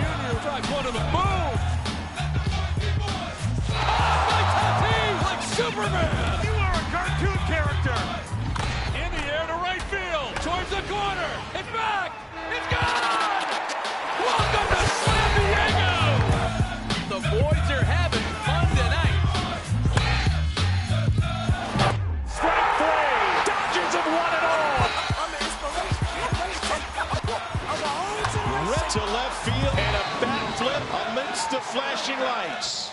Jr. strike one of them. Boom! By Tatis like Superman! You are a cartoon character! In the air to right field, towards the corner, it's back! It's gone! Welcome to San Diego! The boys are having fun tonight. Strike three! Dodgers have won it all! Ripped to left field and a bat flip amidst the flashing lights.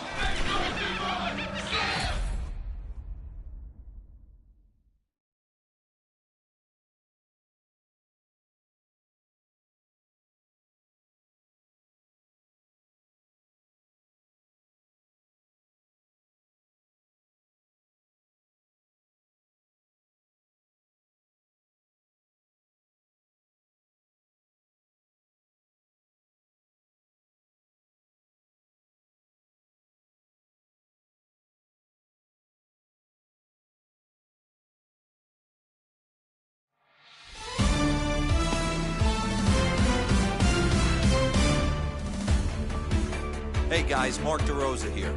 Hey guys, Mark DeRosa here.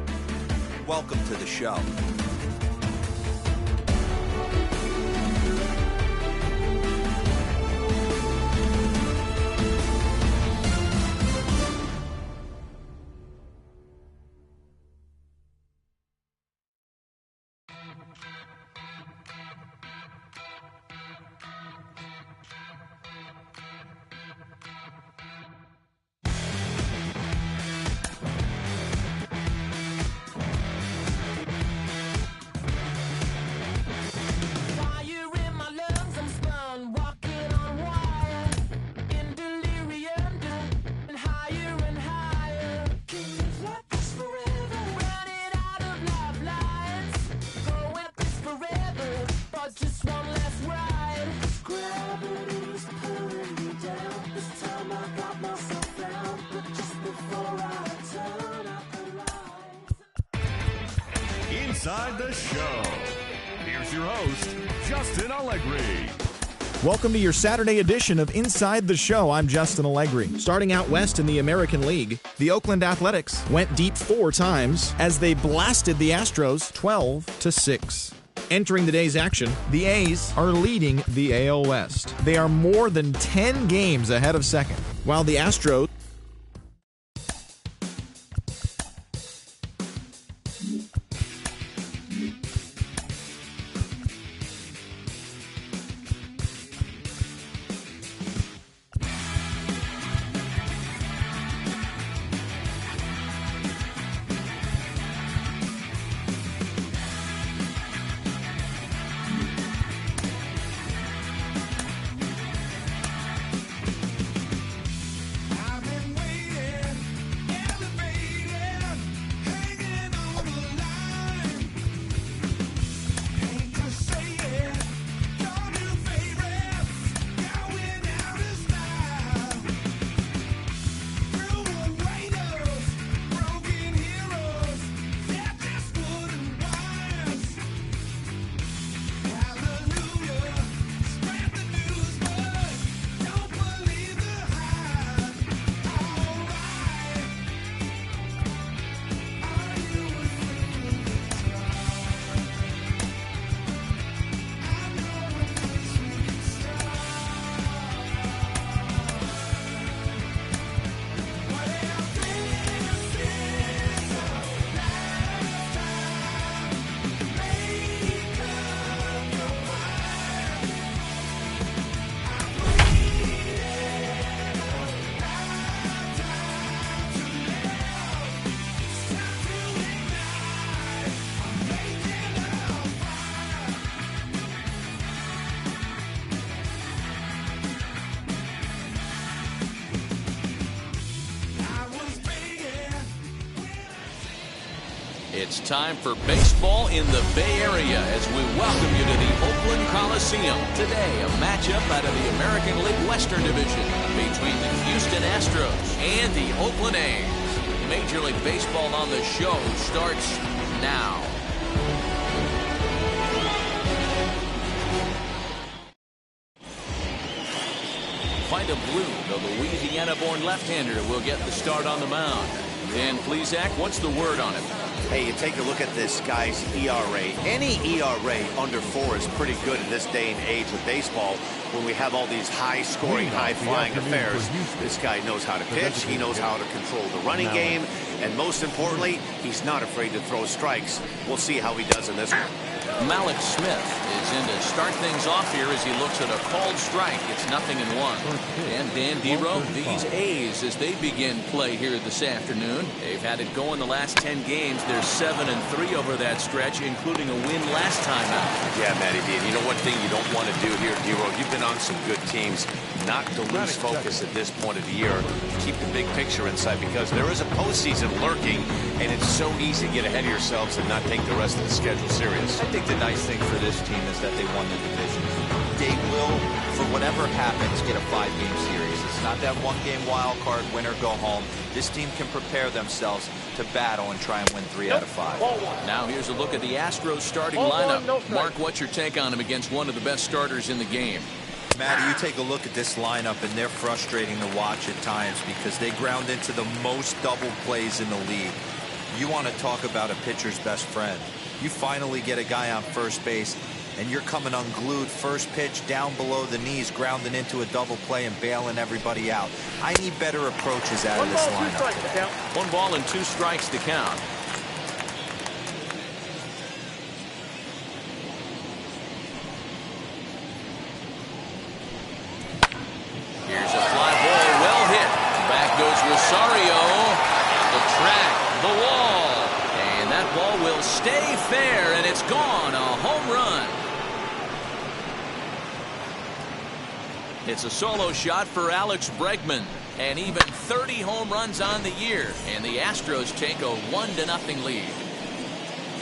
Welcome to the show. Inside the show. Here's your host, Justin Allegri. Welcome to your Saturday edition of Inside the Show. I'm Justin Allegri. Starting out west in the American League, the Oakland Athletics went deep 4 times as they blasted the Astros 12-6. Entering the day's action, the A's are leading the AL West. They are more than 10 games ahead of second, while the Astros It's time for baseball in the Bay Area as we welcome you to the Oakland Coliseum. Today, a matchup out of the American League Western Division between the Houston Astros and the Oakland A's. Major League Baseball on the show starts now. Vida Blue, the Louisiana-born left-hander, will get the start on the mound. Dan Plesac, what's the word on him? Hey, you take a look at this guy's ERA. Any ERA under 4 is pretty good in this day and age of baseball when we have all these high-scoring, high-flying affairs. This guy knows how to pitch. He knows how to control the running game. And most importantly, he's not afraid to throw strikes. We'll see how he does in this one. Malik Smith is in to start things off here as he looks at a called strike. It's 0-1. And Dan Dero, these A's, as they begin play here this afternoon, they've had it going the last 10 games. They're 7-3 over that stretch, including a win last time out. Yeah, Matty D. And you know one thing you don't want to do here, Dero? You've been on some good teams. Not to lose focus at this point of the year. Keep the big picture inside because there is a postseason lurking, and it's so easy to get ahead of yourselves and not take the rest of the schedule serious. I think the nice thing for this team is that they won the division. They will, for whatever happens, get a 5-game series. It's not that one-game wild card, win or go home. This team can prepare themselves to battle and try and win 3 out of 5. Now here's a look at the Astros starting lineup. Mark, what's your take on him against one of the best starters in the game? Matty, you take a look at this lineup, and they're frustrating to watch at times because they ground into the most double plays in the league. You want to talk about a pitcher's best friend. You finally get a guy on first base, and you're coming unglued first pitch down below the knees, grounding into a double play and bailing everybody out. I need better approaches out of this lineup. 1 ball and 2 strikes to count. Here's a fly ball, well hit. Back goes Rosario. The track, the wall. And that ball will stay fair, and it's gone. A home run. It's a solo shot for Alex Bregman. And even 30 home runs on the year. And the Astros take a 1-0 lead.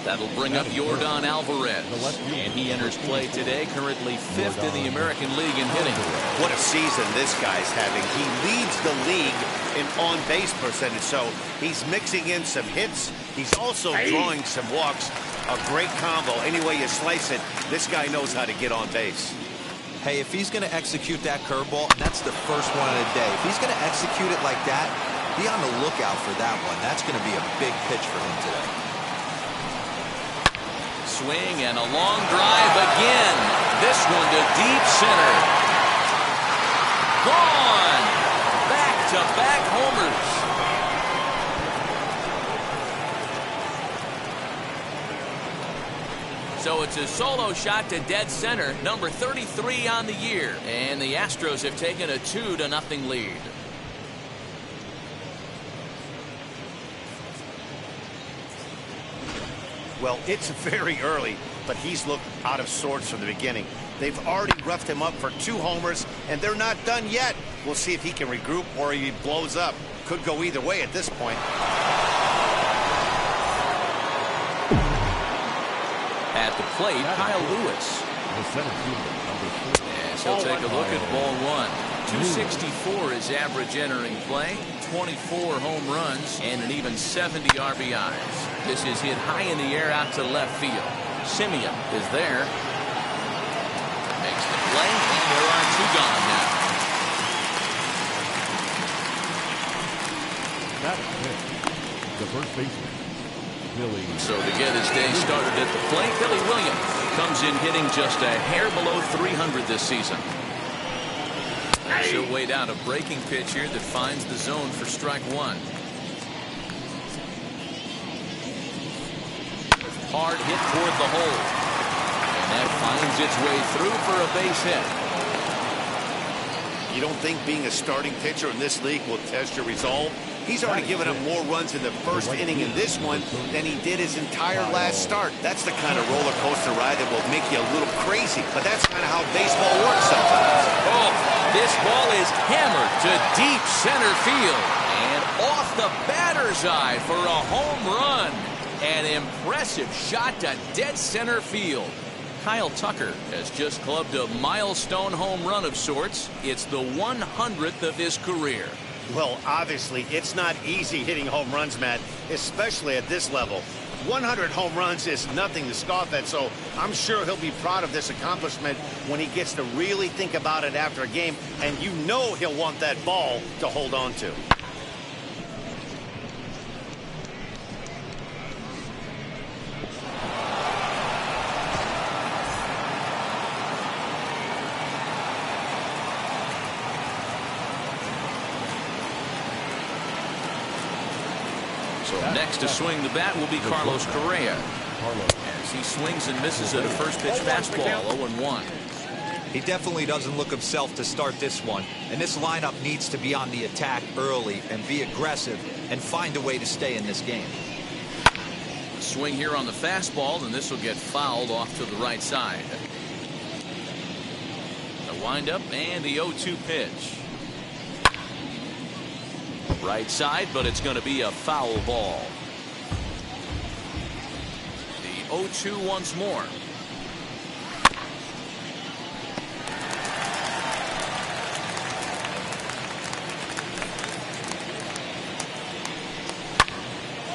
That'll bring up Yordan Alvarez. And he enters play today, currently 5th in the American League in hitting. What a season this guy's having. He leads the league in on-base percentage, so he's mixing in some hits. He's also drawing some walks. A great combo. Any way you slice it, this guy knows how to get on base. Hey, if he's going to execute that curveball, and that's the first one of the day, if he's going to execute it like that, be on the lookout for that one. That's going to be a big pitch for him today. Swing and a long drive again. This one to deep center. Gone. Back-to-back homers. So it's a solo shot to dead center, number 33 on the year. And the Astros have taken a 2-0 lead. Well, it's very early, but he's looked out of sorts from the beginning. They've already roughed him up for 2 homers, and they're not done yet. We'll see if he can regroup or he blows up. Could go either way at this point. At the plate, Kyle Lewis. Yes, he'll take a look at ball 1. 264 is average entering play, 24 home runs, and an even 70 RBIs. This is hit high in the air out to left field. Simeon is there. Makes the play, and there are 2 gone now. The first baseman, Billy. So to get his day started at the plate, Billy Williams comes in hitting just a hair below 300 this season. She'll wait out a breaking pitch here that finds the zone for strike 1. Hard hit toward the hole. And that finds its way through for a base hit. You don't think being a starting pitcher in this league will test your resolve? He's already given up more runs in the first inning in this one than he did his entire last start. That's the kind of roller coaster ride that will make you a little crazy. But that's kind of how baseball works sometimes. Oh, this ball is hammered to deep center field. And off the batter's eye for a home run. An impressive shot to dead center field. Kyle Tucker has just clubbed a milestone home run of sorts. It's the 100th of his career. Well, obviously, it's not easy hitting home runs, Matt, especially at this level. 100 home runs is nothing to scoff at, so I'm sure he'll be proud of this accomplishment when he gets to really think about it after a game, and you know he'll want that ball to hold on to. So next to swing the bat will be Carlos Correa. As he swings and misses at a first pitch fastball, 0-1. He definitely doesn't look himself to start this one, and this lineup needs to be on the attack early and be aggressive and find a way to stay in this game. A swing here on the fastball, and this will get fouled off to the right side. The windup and the 0-2 pitch. Right side, but it's going to be a foul ball. The 0-2 once more.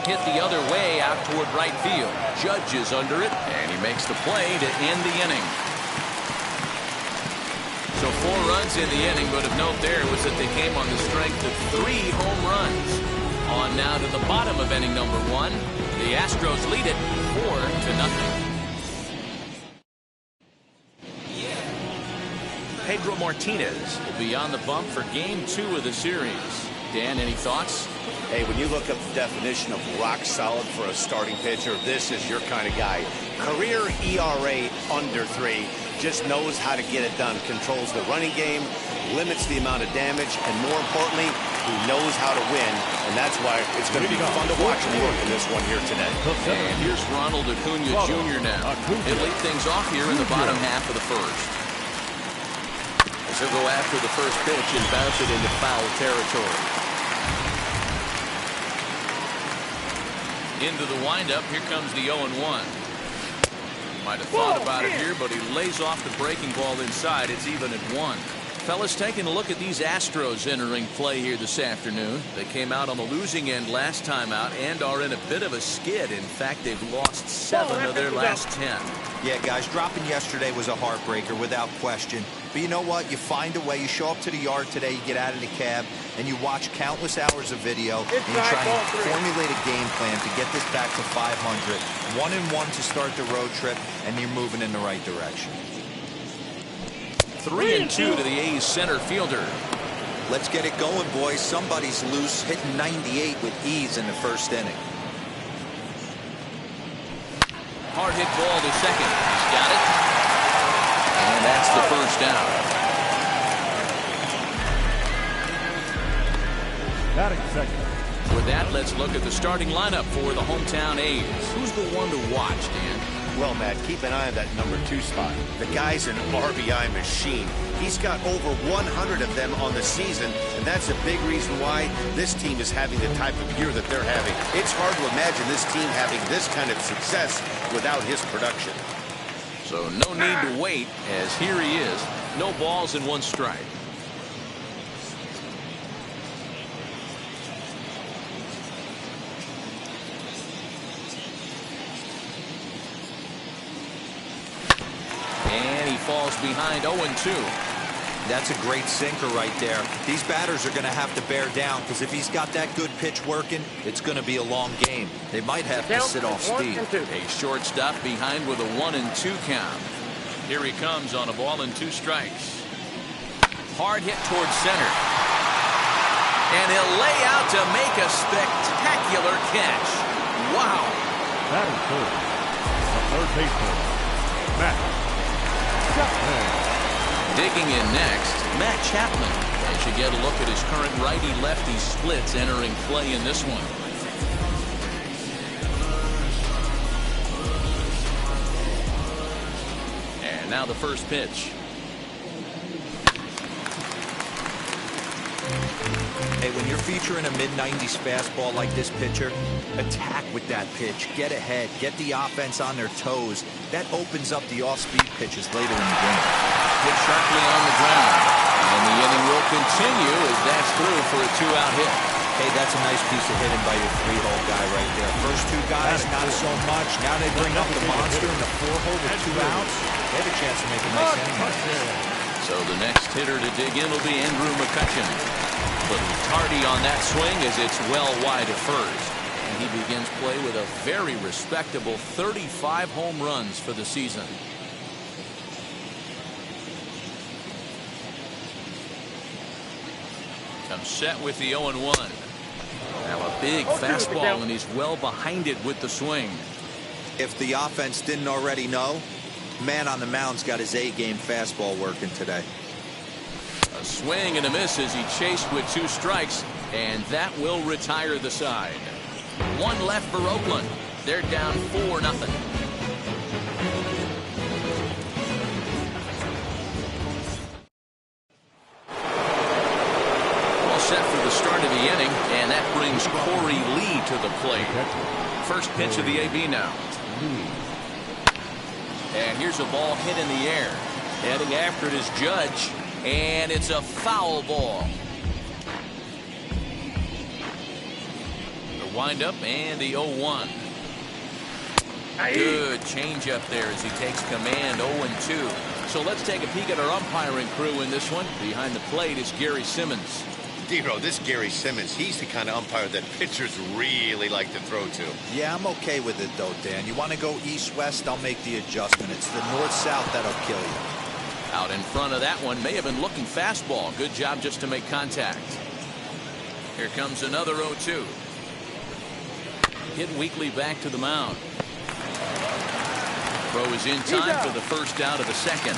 Hit the other way out toward right field. Judge is under it, and he makes the play to end the inning. So 4 runs in the inning, but of note there was that they came on the strength of 3 home runs. On now to the bottom of inning number 1. The Astros lead it 4-0. Pedro Martinez will be on the bump for game 2 of the series. Dan, any thoughts? Hey, when you look up the definition of rock solid for a starting pitcher, this is your kind of guy. Career ERA under 3. Just knows how to get it done. Controls the running game, limits the amount of damage, and more importantly, he knows how to win. And that's why it's going to be fun to watch him work in this one here today. And here's Ronald Acuna Jr. now. He'll lead things off here in the bottom half of the first. He'll go after the first pitch and bounce it into foul territory. Into the windup. Here comes the 0-1. Might have thought about it here, but he lays off the breaking ball inside. It's even at 1. Fellas, taking a look at these Astros entering play here this afternoon. They came out on the losing end last time out and are in a bit of a skid. In fact, they've lost 7 of their last 10. Yeah, guys, dropping yesterday was a heartbreaker without question. But you know what? You find a way. You show up to the yard today, you get out of the cab, and you watch countless hours of video, and you try and formulate a game plan to get this back to 500. 1-1 to start the road trip, and you're moving in the right direction. 3-2 to the A's center fielder. Let's get it going, boys. Somebody's loose, hitting 98 with ease in the first inning. Hard hit ball to second. He's got it. And that's the first down. Batting second. With that, let's look at the starting lineup for the hometown A's. Who's the one to watch, Dan? Well, Matt, keep an eye on that number 2 spot. The guy's an RBI machine. He's got over 100 of them on the season, and that's a big reason why this team is having the type of year that they're having. It's hard to imagine this team having this kind of success without his production. So no need to wait, as here he is. No balls and 1 strike. And he falls behind 0-2. That's a great sinker right there. These batters are going to have to bear down, because if he's got that good pitch working, it's going to be a long game. They might have to sit off speed. A shortstop behind with a 1-2 count. Here he comes on a ball and 2 strikes. Hard hit towards center. And he'll lay out to make a spectacular catch. Wow. Batting third. The third baseman, Matt. Digging in next, Matt Chapman. As you get a look at his current righty-lefty splits entering play in this one. And now the first pitch. Hey, when you're featuring a mid-90s fastball like this pitcher, attack with that pitch. Get ahead. Get the offense on their toes. That opens up the off-speed pitches later in the game. Hit sharply on the ground. And the inning will continue as that's through for a 2-out hit. Hey, that's a nice piece of hitting by your 3-hole guy right there. First 2 guys, not so much. Now they bring up the monster in the 4-hole with 2 outs. They have a chance to make a nice inning. So the next hitter to dig in will be Andrew McCutcheon. But tardy on that swing as it's well wide of first. And he begins play with a very respectable 35 home runs for the season. Comes set with the 0-1. Now a big fastball, and he's well behind it with the swing. If the offense didn't already know, man on the mound's got his A-game fastball working today. A swing and a miss as he chased with 2 strikes, and that will retire the side. 1 left for Oakland. They're down 4-0. Set for the start of the inning, and that brings Corey Lee to the plate. First pitch of the AB now. And here's a ball hit in the air. Heading after it is Judge, and it's a foul ball. The windup and the 0-1. Good changeup there as he takes command. 0-2. So let's take a peek at our umpiring crew in this one. Behind the plate is Gary Simmons. Dero, this Gary Simmons, he's the kind of umpire that pitchers really like to throw to. Yeah, I'm okay with it, though, Dan. You want to go east-west, I'll make the adjustment. It's the north-south that'll kill you. Out in front of that one, may have been looking fastball. Good job just to make contact. Here comes another 0-2. Hit weakly back to the mound. Throw is in time for the first out of the second.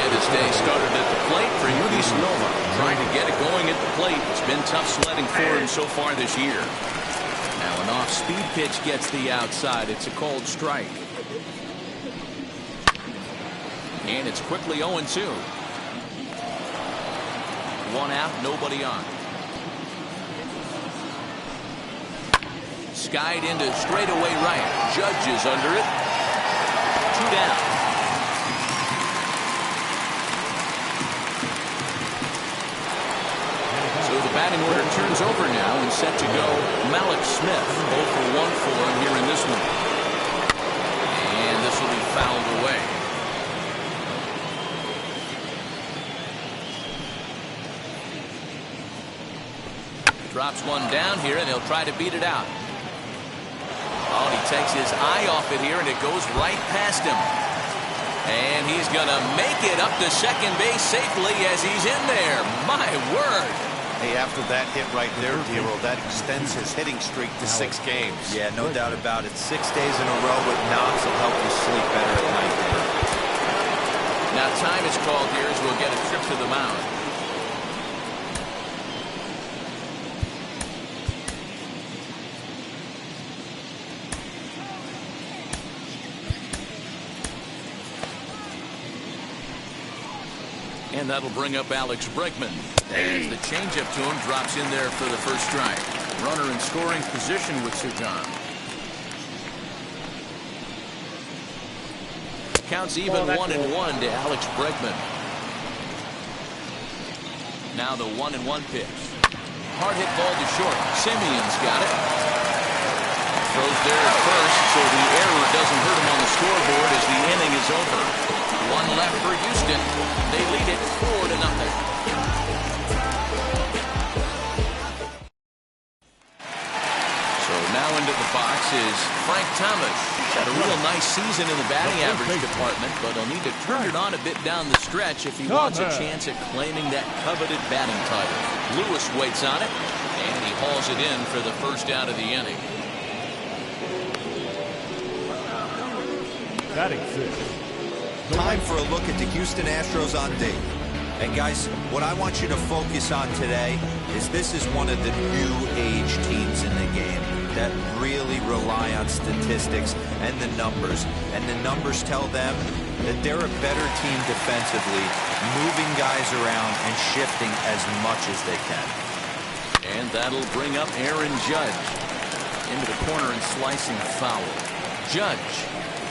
His day started at the plate for Yudis Nova. Trying to get it going at the plate. It's been tough sledding for him so far this year. Now an off-speed pitch gets the outside. It's a cold strike. And it's quickly 0-2. 1 out, nobody on. Skied into straightaway right. Judge is under it. 2 down. Batting order turns over now and set to go Malik Smith. 0 for 1 for him here in this one. And this will be fouled away. Drops one down here, and he'll try to beat it out. Oh, he takes his eye off it here, and it goes right past him. And he's going to make it up to second base safely as he's in there. My word. Hey, after that hit right there, Dero, that extends his hitting streak to 6 games. Yeah, no doubt about it. 6 days in a row with knocks will help you sleep better at night. Now time is called here as we'll get a trip to the mound. And that'll bring up Alex Bregman. As the changeup to him drops in there for the first strike. Runner in scoring position with Sir John. Counts even 1-1 to Alex Bregman. Now the 1-1 pitch. Hard hit ball to short. Simeon's got it. Throws there at first, so the error doesn't hurt him on the scoreboard as the inning is over. 1 left for Houston. They lead it 4-0. So now into the box is Frank Thomas. Had a real nice season in the batting average department, but he'll need to turn it on a bit down the stretch if he wants a chance at claiming that coveted batting title. Lewis waits on it, and he hauls it in for the first out of the inning. Batting 6. Time for a look at the Houston Astros on date. And guys, what I want you to focus on today is this is one of the new age teams in the game that really rely on statistics and the numbers. And the numbers tell them that they're a better team defensively, moving guys around and shifting as much as they can. And that'll bring up Aaron Judge into the corner and slicing foul. Judge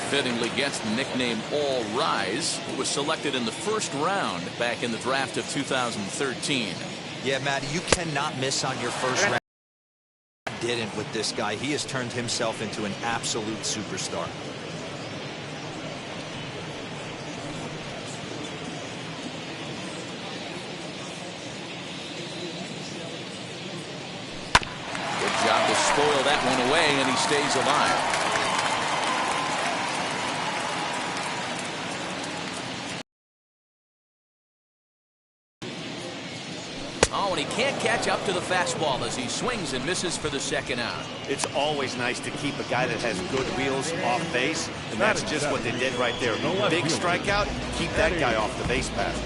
fittingly gets the nickname All Rise. He was selected in the first round back in the draft of 2013. Yeah, Matty, you cannot miss on your first round. Didn't with this guy. He has turned himself into an absolute superstar. Good job to spoil that one away, and he stays alive. Oh, and he can't catch up to the fastball as he swings and misses for the second out. It's always nice to keep a guy that has good wheels off base, and that's just what they did right there. Big strikeout, keep that guy off the base path.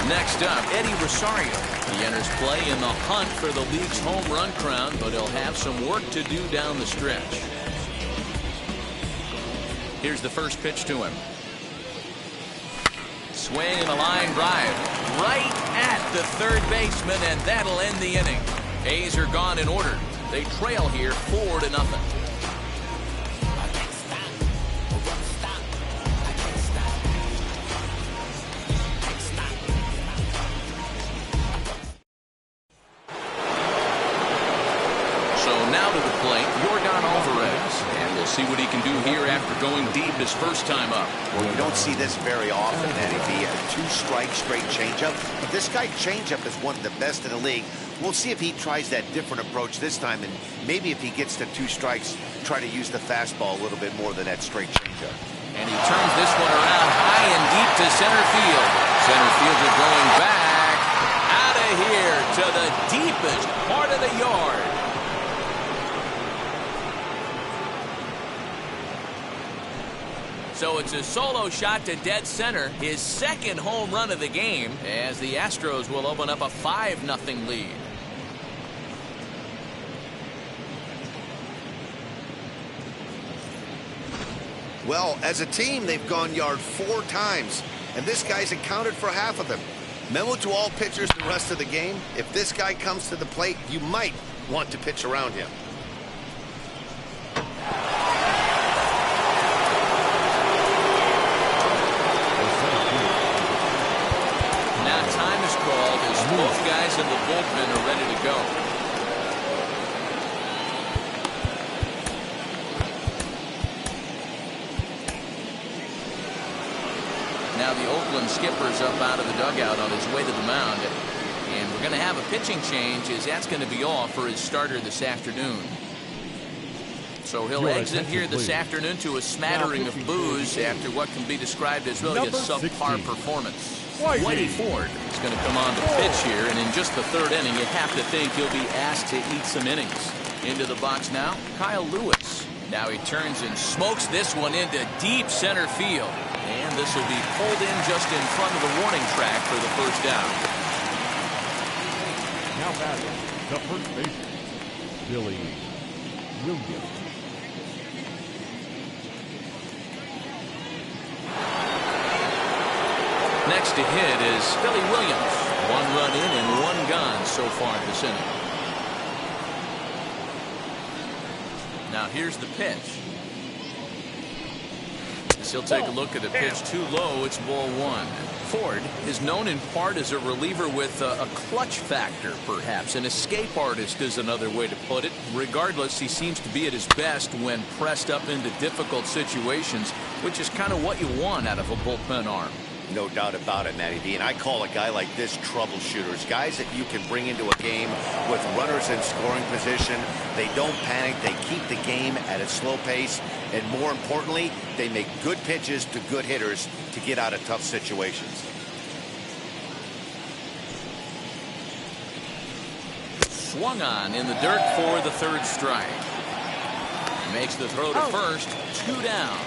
Next up, Eddie Rosario. He enters play in the hunt for the league's home run crown, but he'll have some work to do down the stretch. Here's the first pitch to him. Swing and a line drive right at the third baseman, and that'll end the inning. A's are gone in order. They trail here 4-0. See what he can do here after going deep his first time up. Well, you don't see this very often, Eddie. A two-strike straight changeup. But this guy changeup is one of the best in the league. We'll see if he tries that different approach this time, and maybe if he gets to 2 strikes, try to use the fastball a little bit more than that straight changeup. And he turns this one around high and deep to center field. Center fielder going back out of here to the deepest part of the yard. So it's a solo shot to dead center, his second home run of the game, as the Astros will open up a 5-0 lead. Well, as a team, they've gone yard 4 times, and this guy's accounted for half of them. Memo to all pitchers the rest of the game: if this guy comes to the plate, you might want to pitch around him. Both guys in the bullpen are ready to go. Now the Oakland skipper's up out of the dugout on his way to the mound. And we're going to have a pitching change, as that's going to be all for his starter this afternoon. So he'll exit here this afternoon to a smattering of boos after what can be described as really a subpar performance. Whitey Ford is going to come on to pitch here, and in just the 3rd inning, you have to think he'll be asked to eat some innings. Into the box now, Kyle Lewis. Now he turns and smokes this one into deep center field. And this will be pulled in just in front of the warning track for the first down. Now batting, the first baseman, Billy Williams. Next to hit is Billy Williams. 1 run in and 1 gone so far this inning. Now here's the pitch. As he'll take a look at the pitch, too low. It's ball 1. Ford is known in part as a reliever with a clutch factor, perhaps. An escape artist is another way to put it. Regardless, he seems to be at his best when pressed up into difficult situations, which is kind of what you want out of a bullpen arm. No doubt about it, Matty D. And I call a guy like this troubleshooters. Guys that you can bring into a game with runners in scoring position. They don't panic. They keep the game at a slow pace. And more importantly, they make good pitches to good hitters to get out of tough situations. Swung on in the dirt for the 3rd strike. Makes the throw to first. 2 down.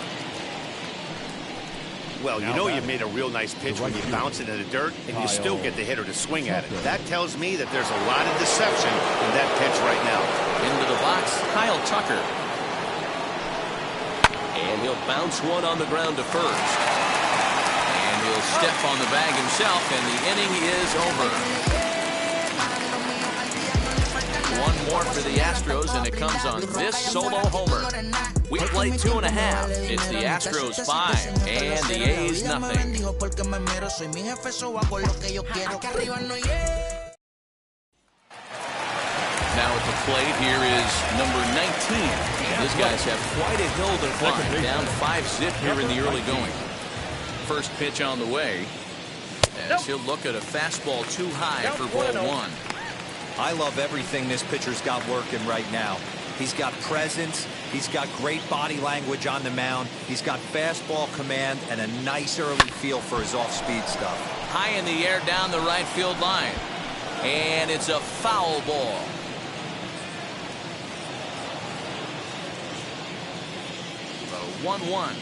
Well, you know you made a real nice pitch when you bounce it in the dirt and you still get the hitter to swing at it. That tells me that there's a lot of deception in that pitch right now. Into the box, Kyle Tucker. And he'll bounce one on the ground to first. And he'll step on the bag himself, and the inning is over. to the Astros, and it comes on this solo homer. We play 2.5. It's the Astros 5 and the A's nothing. Now at the plate, here is number 19. These guys have quite a hill to climb. Down 5-zip here in the early going. First pitch on the way. As he'll look at a fastball too high for ball 1. I love everything this pitcher's got working right now. He's got presence. He's got great body language on the mound. He's got fastball command and a nice early feel for his off-speed stuff. High in the air down the right field line. And it's a foul ball. The 1-1.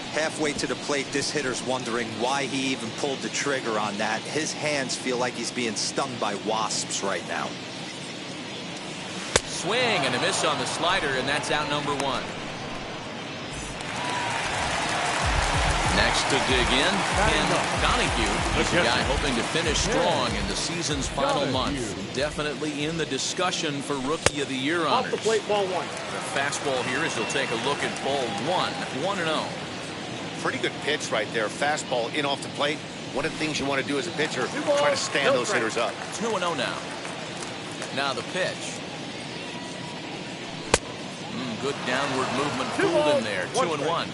Halfway to the plate, this hitter's wondering why he even pulled the trigger on that. His hands feel like he's being stung by wasps right now. Swing and a miss on the slider, and that's out number 1. Next to dig in, Ken Donahue. He's a guy hoping to finish strong in the season's final month. Definitely in the discussion for Rookie of the Year honors. Off the plate, ball 1. The fastball here as he'll take a look at ball 1. 1-0. Pretty good pitch right there. Fastball in off the plate. One of the things you want to do as a pitcher, try to stand those hitters up. 2-0 now. Now the pitch. Good downward movement pulled in there. 2-1.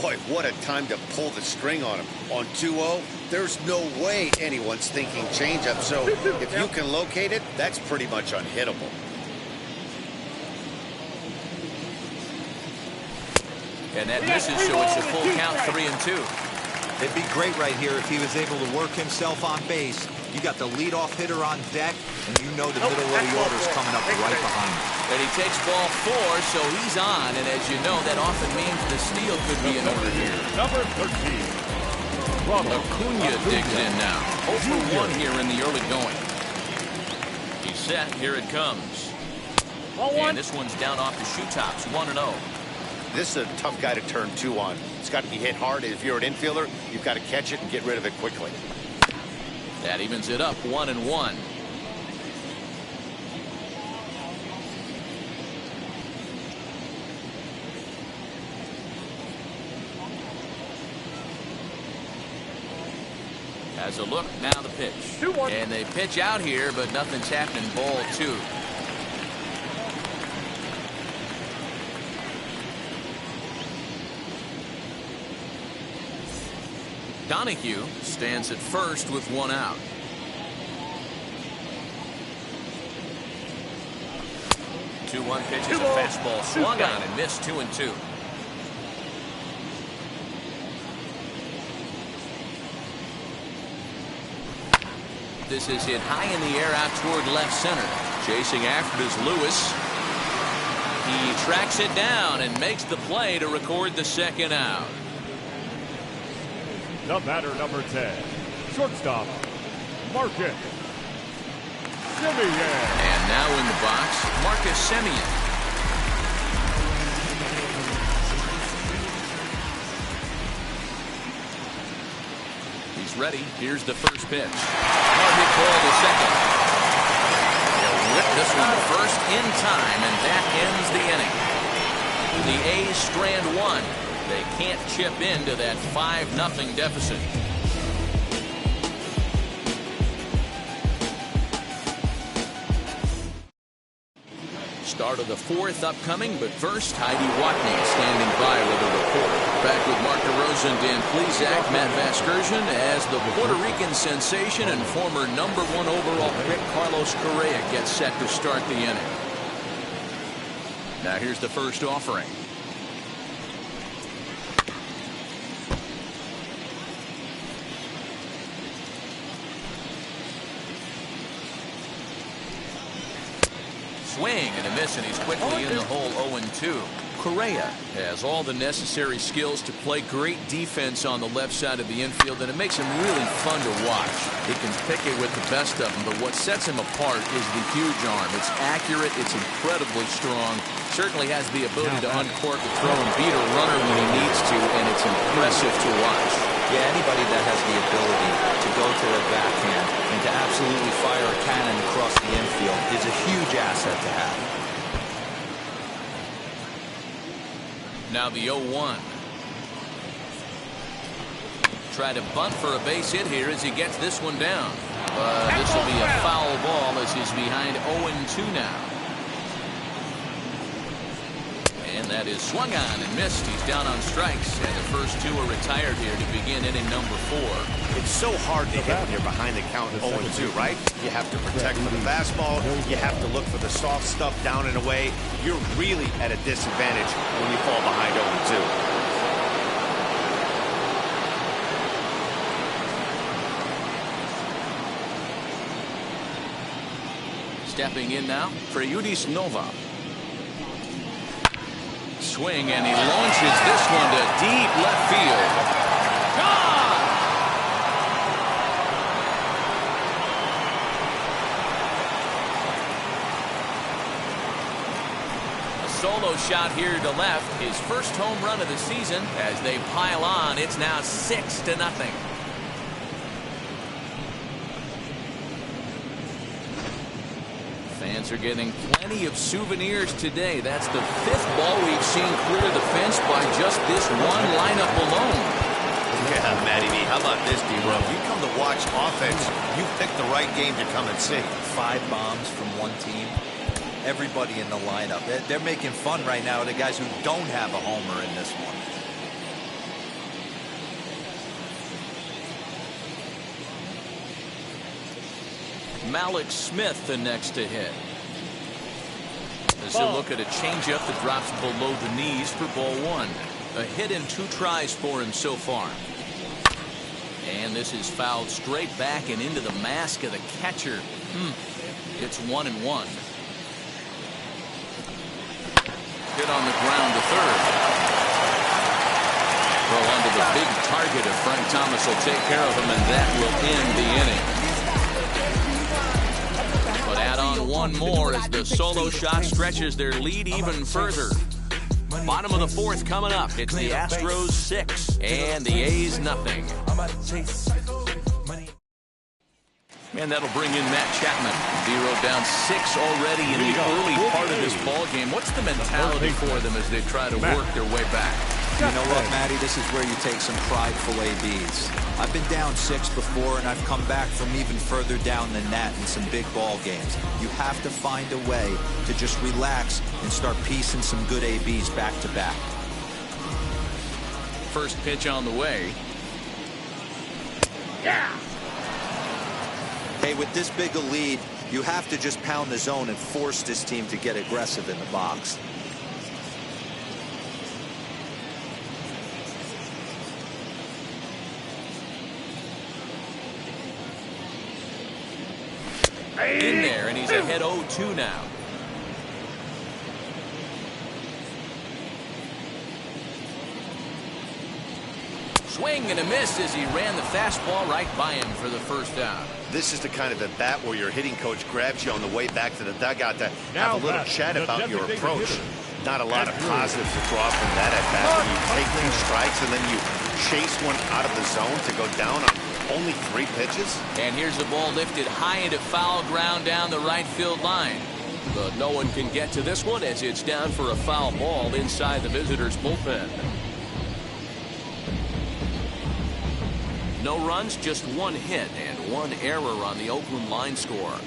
Boy, what a time to pull the string on him. On 2-0, there's no way anyone's thinking changeup. So if you can locate it, that's pretty much unhittable. And that misses, so it's a full count, 3-2. It'd be great right here if he was able to work himself on base. You got the leadoff hitter on deck, and you know the middle of the order's coming up right behind him. And he takes ball 4, so he's on. And as you know, that often means the steal could be in order here. Number 13. Acuna digs in now. 0 for 1 here in the early going. He's set. Here it comes. And this one's down off the shoe tops. 1-0. This is a tough guy to turn 2 on. It's got to be hit hard. If you're an infielder, you've got to catch it and get rid of it quickly. That evens it up, 1-1. As a look, now the pitch. 2-1. And they pitch out here, but nothing's happening. Ball 2. Donahue stands at first with 1 out. 2-1 pitch is a fastball swung on and missed. 2-2. This is hit high in the air out toward left center. Chasing after it is Lewis. He tracks it down and makes the play to record the 2nd out. The batter, number 10, shortstop, Marcus Semien. And now in the box, Marcus Semien. He's ready. Here's the first pitch. Hard hit ball to second. He'll whip this one to first in time, and that ends the inning. The A's strand 1. They can't chip into that 5-0 deficit. Start of the 4th upcoming, but first, Heidi Watney standing by with a report. Back with Mark DeRosa and Dan Plesac, Matt Vasgersian, as the Puerto Rican sensation and former #1 overall pick Carlos Correa gets set to start the inning. Now here's the first offering. Swing and a miss, and he's quickly in the hole. 0-2. Correa has all the necessary skills to play great defense on the left side of the infield, and it makes him really fun to watch. He can pick it with the best of them, but what sets him apart is the huge arm. It's accurate, it's incredibly strong, certainly has the ability to uncork a throw and beat a runner when he needs to, and it's impressive to watch. Yeah, anybody that has the ability to go to the backhand absolutely fire a cannon across the infield is a huge asset to have. Now the 0-1. Try to bunt for a base hit here as he gets this one down. This will be a foul ball as he's behind 0-2 now. And that is swung on and missed. He's down on strikes, and the first two are retired here to begin inning number 4. It's so hard to hit when you're behind the count 0-2, right? You have to protect for the fastball. You have to look for the soft stuff down and away. You're really at a disadvantage when you fall behind 0-2. Stepping in now for Yudis Nova. Swing, and he launches this one to deep left field. Gone! A solo shot here to left. His first home run of the season. As they pile on, it's now 6-0. Fans are getting plenty of souvenirs today. That's the 5th ball we've seen clear the fence by just this one lineup alone. Yeah, Matty B, how about this, D-Row? If you come to watch offense, you picked the right game to come and see. 5 bombs from one team. Everybody in the lineup. They're making fun right now of the guys who don't have a homer in this one. Malik Smith the next to hit. As he'll look at a changeup that drops below the knees for ball 1. A hit in 2 tries for him so far. And this is fouled straight back and into the mask of the catcher. It's 1-1. Hit on the ground to third. Throw onto the big target of Frank Thomas will take care of him, and that will end the inning. But add on one more as the solo shot stretches their lead even further. Bottom of the 4th coming up. It's the Astros 6 and the A's nothing. And that'll bring in Matt Chapman. Zero down 6 already in the early part of this ball game. What's the mentality for them as they try to work their way back? You know what, Matty? This is where you take some prideful ABs. I've been down 6 before, and I've come back from even further down than that in some big ball games. You have to find a way to just relax and start piecing some good ABs back to back. First pitch on the way. Yeah. Hey, with this big a lead, you have to just pound the zone and force this team to get aggressive in the box. In there, and he's ahead 0-2 now. Swing and a miss as he ran the fastball right by him for the first out. This is the kind of at bat where your hitting coach grabs you on the way back to the dugout to have a little chat about your approach. Not a lot of positives to draw from that at bat. When you take 2 strikes and then you chase one out of the zone to go down on only 3 pitches. And here's the ball lifted high into foul ground down the right field line. But no one can get to this one as it's down for a foul ball inside the visitors' bullpen. No runs, just 1 hit and 1 error on the Oakland line score.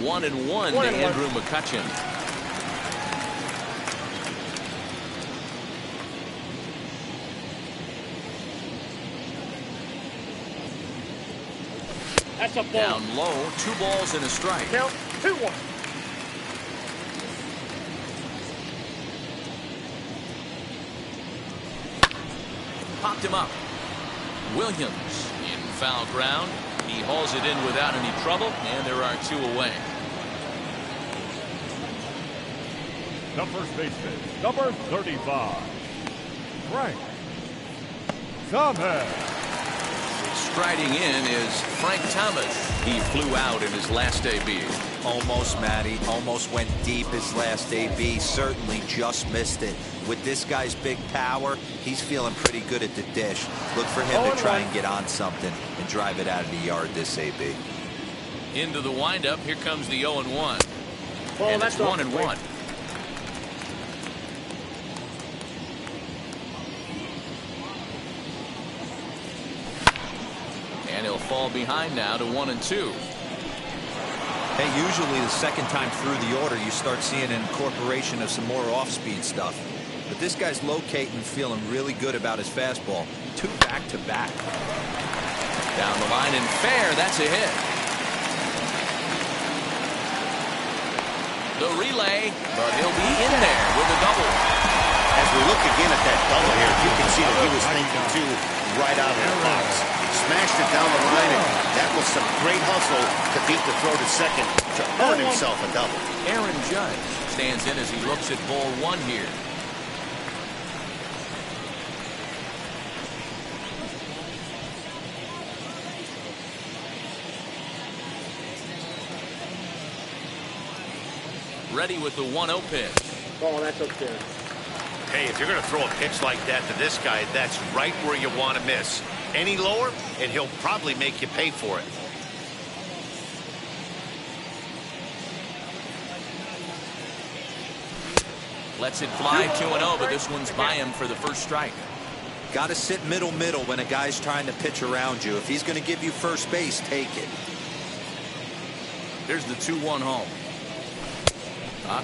1-1 to Andrew McCutchen. That's a ball. Down low, 2 balls and a strike. Count 2-1. Popped him up. Williams in foul ground. He hauls it in without any trouble, and there are 2 away. The first baseman, number 35, Frank Thomas. Striding in is Frank Thomas. He flew out in his last AB. Almost, Matty. Almost went deep his last AB. Certainly just missed it. With this guy's big power, he's feeling pretty good at the dish. Look for him to try and get on something and drive it out of the yard this AB. Into the windup. Here comes the 0-1. Well, And that's it's 1-1. And he'll fall behind now to 1-2. Hey, usually the second time through the order, you start seeing an incorporation of some more off-speed stuff. But this guy's locating and feeling really good about his fastball. 2 back-to-back. Down the line and fair. That's a hit. The relay, but he'll be in there with a double. As we look again at that double here, you can see that he was thinking too right out of the box. Smashed it down the line, and that was some great hustle to beat the throw to second to earn himself a double. Aaron Judge stands in as he looks at ball 1 here. Ready with the 1-0 pitch. Oh, that's upstairs. Hey, if you're going to throw a pitch like that to this guy, that's right where you want to miss. Any lower, and he'll probably make you pay for it. Lets it fly 2-0, but this one's by him for the first strike. Got to sit middle when a guy's trying to pitch around you. If he's going to give you first base, take it. There's the 2-1 home.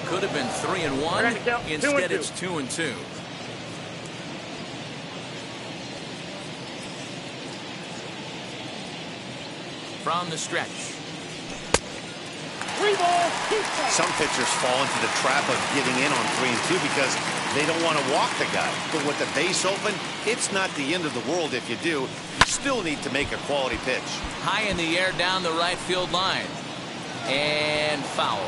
Could have been 3-1. Instead, it's 2-2. From the stretch. Some pitchers fall into the trap of giving in on 3-2 because they don't want to walk the guy. But with the base open, it's not the end of the world if you do. You still need to make a quality pitch. High in the air down the right field line. And foul.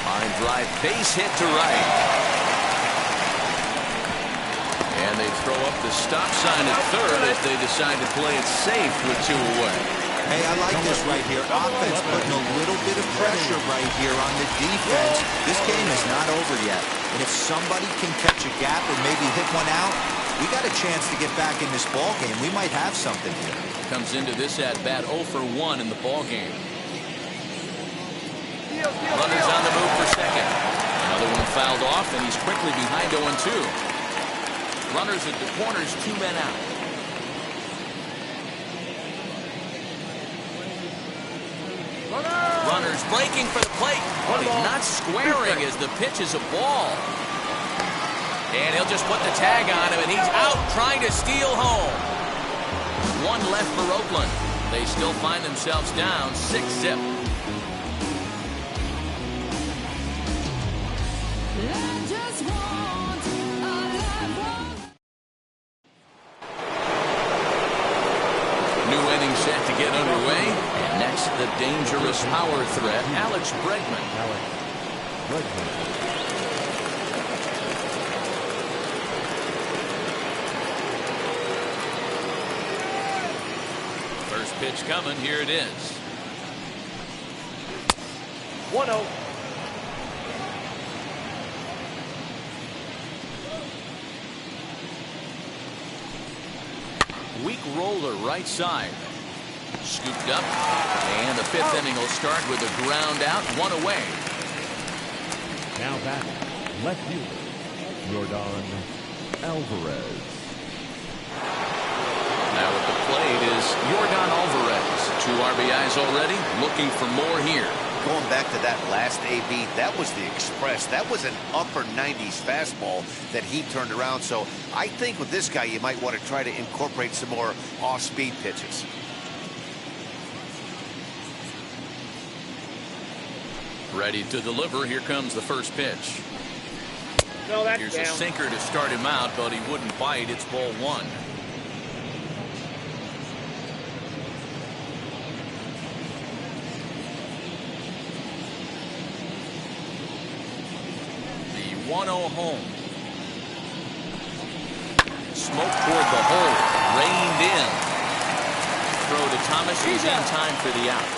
Line drive, base hit to right. And they throw up the stop sign at third as they decide to play it safe with 2 away. Hey, I like this right here. Offense putting a little bit of pressure right here on the defense. This game is not over yet. And if somebody can catch a gap or maybe hit one out, we got a chance to get back in this ball game. We might have something here. Comes into this at-bat 0 for 1 in the ball game. Runners on the move for second. Another one fouled off, and he's quickly behind 0-2. Runners at the corners, 2 men out. Runners breaking for the plate. But he's not squaring as the pitch is a ball. And he'll just put the tag on him, and he's out trying to steal home. 1 left for Oakland. They still find themselves down 6-zip. Set to get underway. And next, the dangerous power threat, Alex Bregman. First pitch coming. Here it is. 1-0. Weak roller right side. Scooped up. And the 5th inning will start with a ground out, 1 away. Now back, left fielder, Yordan Alvarez. Now at the plate is Yordan Alvarez. 2 RBIs already, looking for more here. Going back to that last AB, that was the express. That was an upper 90s fastball that he turned around. So I think with this guy, you might want to try to incorporate some more off-speed pitches. Ready to deliver. Here comes the first pitch. No, that's Here's down. a sinker to start him out, but he wouldn't bite. It's ball 1. 1-0 home. Smoke toward the hole. Reined in. Throw to Thomas. He's in time for the out.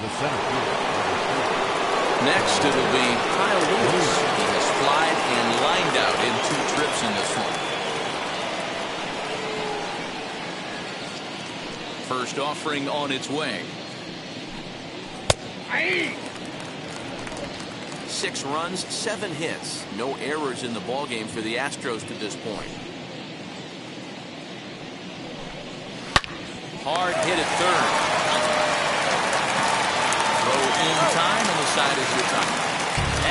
The center fielder. Next, it'll be Kyle Lewis. He has flied and lined out in 2 trips in this one. First offering on its way. 6 runs, 7 hits. No errors in the ballgame for the Astros to this point. Hard hit at third. Throw in time, and the side is retired.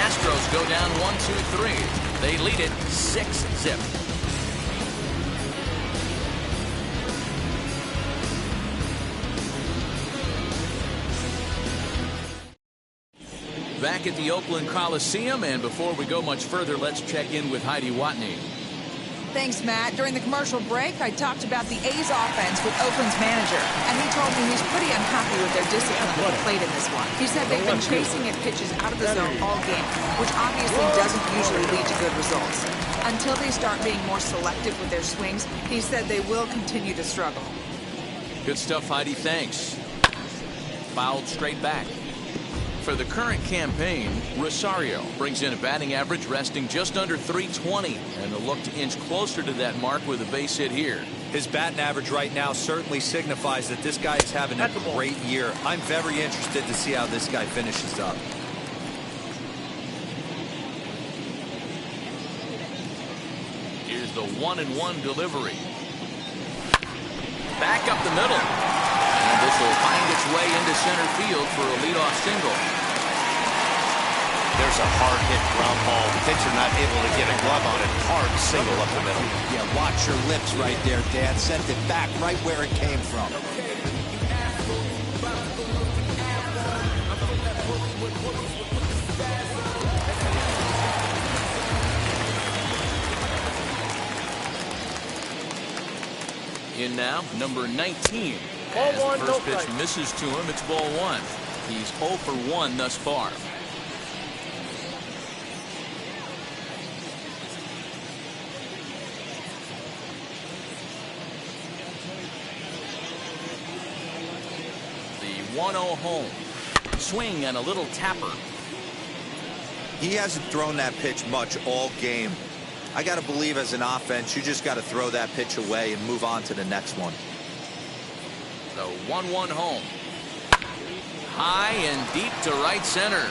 Astros go down 1-2-3. They lead it 6-zip. Back at the Oakland Coliseum, and before we go much further, let's check in with Heidi Watney. Thanks, Matt. During the commercial break, I talked about the A's offense with Oakland's manager, and he told me he's pretty unhappy with their discipline at the plate in this one. He said they've been chasing at pitches out of the zone all game, which obviously doesn't usually lead to good results. Until they start being more selective with their swings, he said they will continue to struggle. Good stuff, Heidi. Thanks. Fouled straight back. For the current campaign, Rosario brings in a batting average resting just under .320, and a look to inch closer to that mark with a base hit here. His batting average right now certainly signifies that this guy is having a great year. I'm very interested to see how this guy finishes up. Here's the 1-1 delivery. Back up the middle. And this will find its way into center field for a leadoff single. There's a hard hit ground ball. The pitcher not able to get a glove on it. Hard single up the middle. Yeah, watch your lips right there, Dad. Sent it back right where it came from. In now, number 19. Ball As the one, first no pitch strike. misses to him, it's ball 1. He's 0 for 1 thus far. The 1-0 home. Swing and a little tapper. He hasn't thrown that pitch much all game. I got to believe as an offense, you just got to throw that pitch away and move on to the next one. The 1-1 home. High and deep to right center.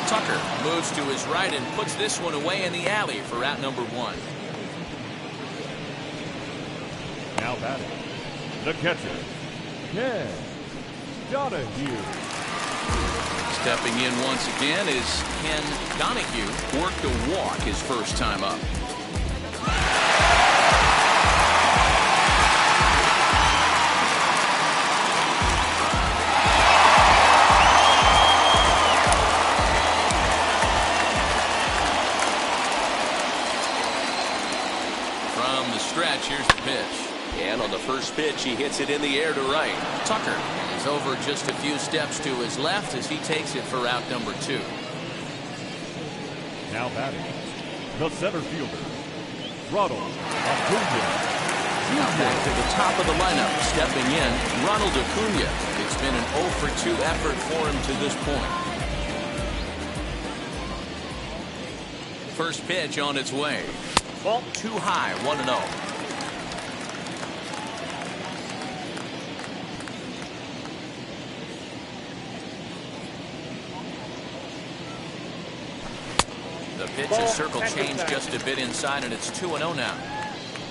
Tucker moves to his right and puts this one away in the alley for out number 1. Now batting, the catcher, Ken Donahue. Stepping in once again is Ken Donahue. Worked a walk his first time up. From the stretch, here's the pitch. And on the first pitch, he hits it in the air to right. Tucker is over just a few steps to his left as he takes it for out number 2. Now batting, the center fielder, Ronald Acuna. Now back to the top of the lineup, stepping in, Ronald Acuna. It's been an 0 for 2 effort for him to this point. First pitch on its way. Ball too high, 1-0. The pitch's circle changed just a bit inside, and it's 2-0 now.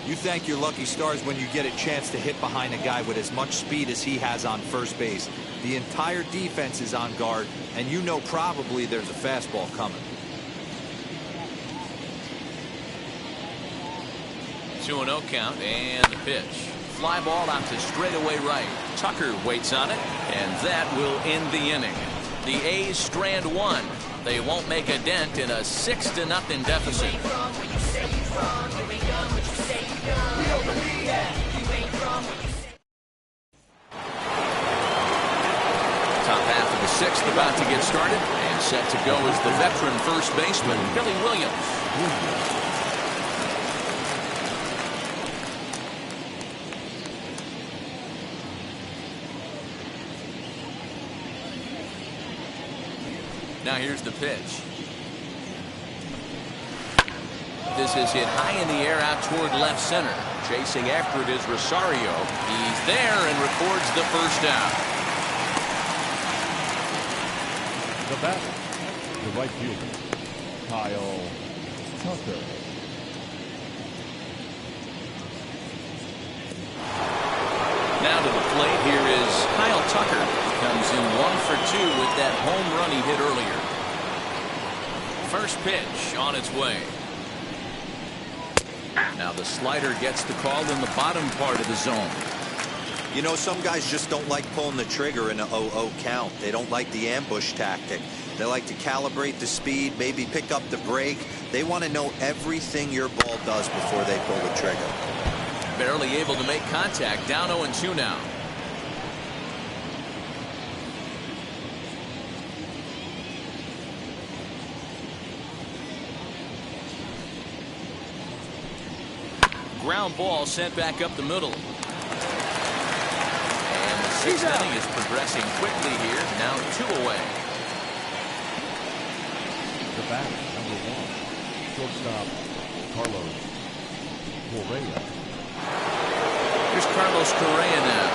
You thank your lucky stars when you get a chance to hit behind a guy with as much speed as he has on first base. The entire defense is on guard, and you know probably there's a fastball coming. 2-0 count, and the pitch. Fly ball out to straightaway right. Tucker waits on it, and that will end the inning. The A's strand 1. They won't make a dent in a 6-0 deficit. about to get started, and set to go is the veteran first baseman, Billy Williams. Now here's the pitch. This is hit high in the air out toward left center. Chasing after it is Rosario. He's there and records the first out. The batter, the right fielder, Kyle Tucker. Now to the plate, here is Kyle Tucker. Comes in 1 for 2 with that home run he hit earlier. First pitch on its way. Now the slider gets the call in the bottom part of the zone. You know, some guys just don't like pulling the trigger in a 0-0 count. They don't like the ambush tactic. They like to calibrate the speed, maybe pick up the brake. They want to know everything your ball does before they pull the trigger. Barely able to make contact. Down 0-2 now. Ground ball sent back up the middle. And the sixth inning is progressing quickly here. Now 2 away. The batter, number 1, shortstop Carlos Correa. Here's Carlos Correa now.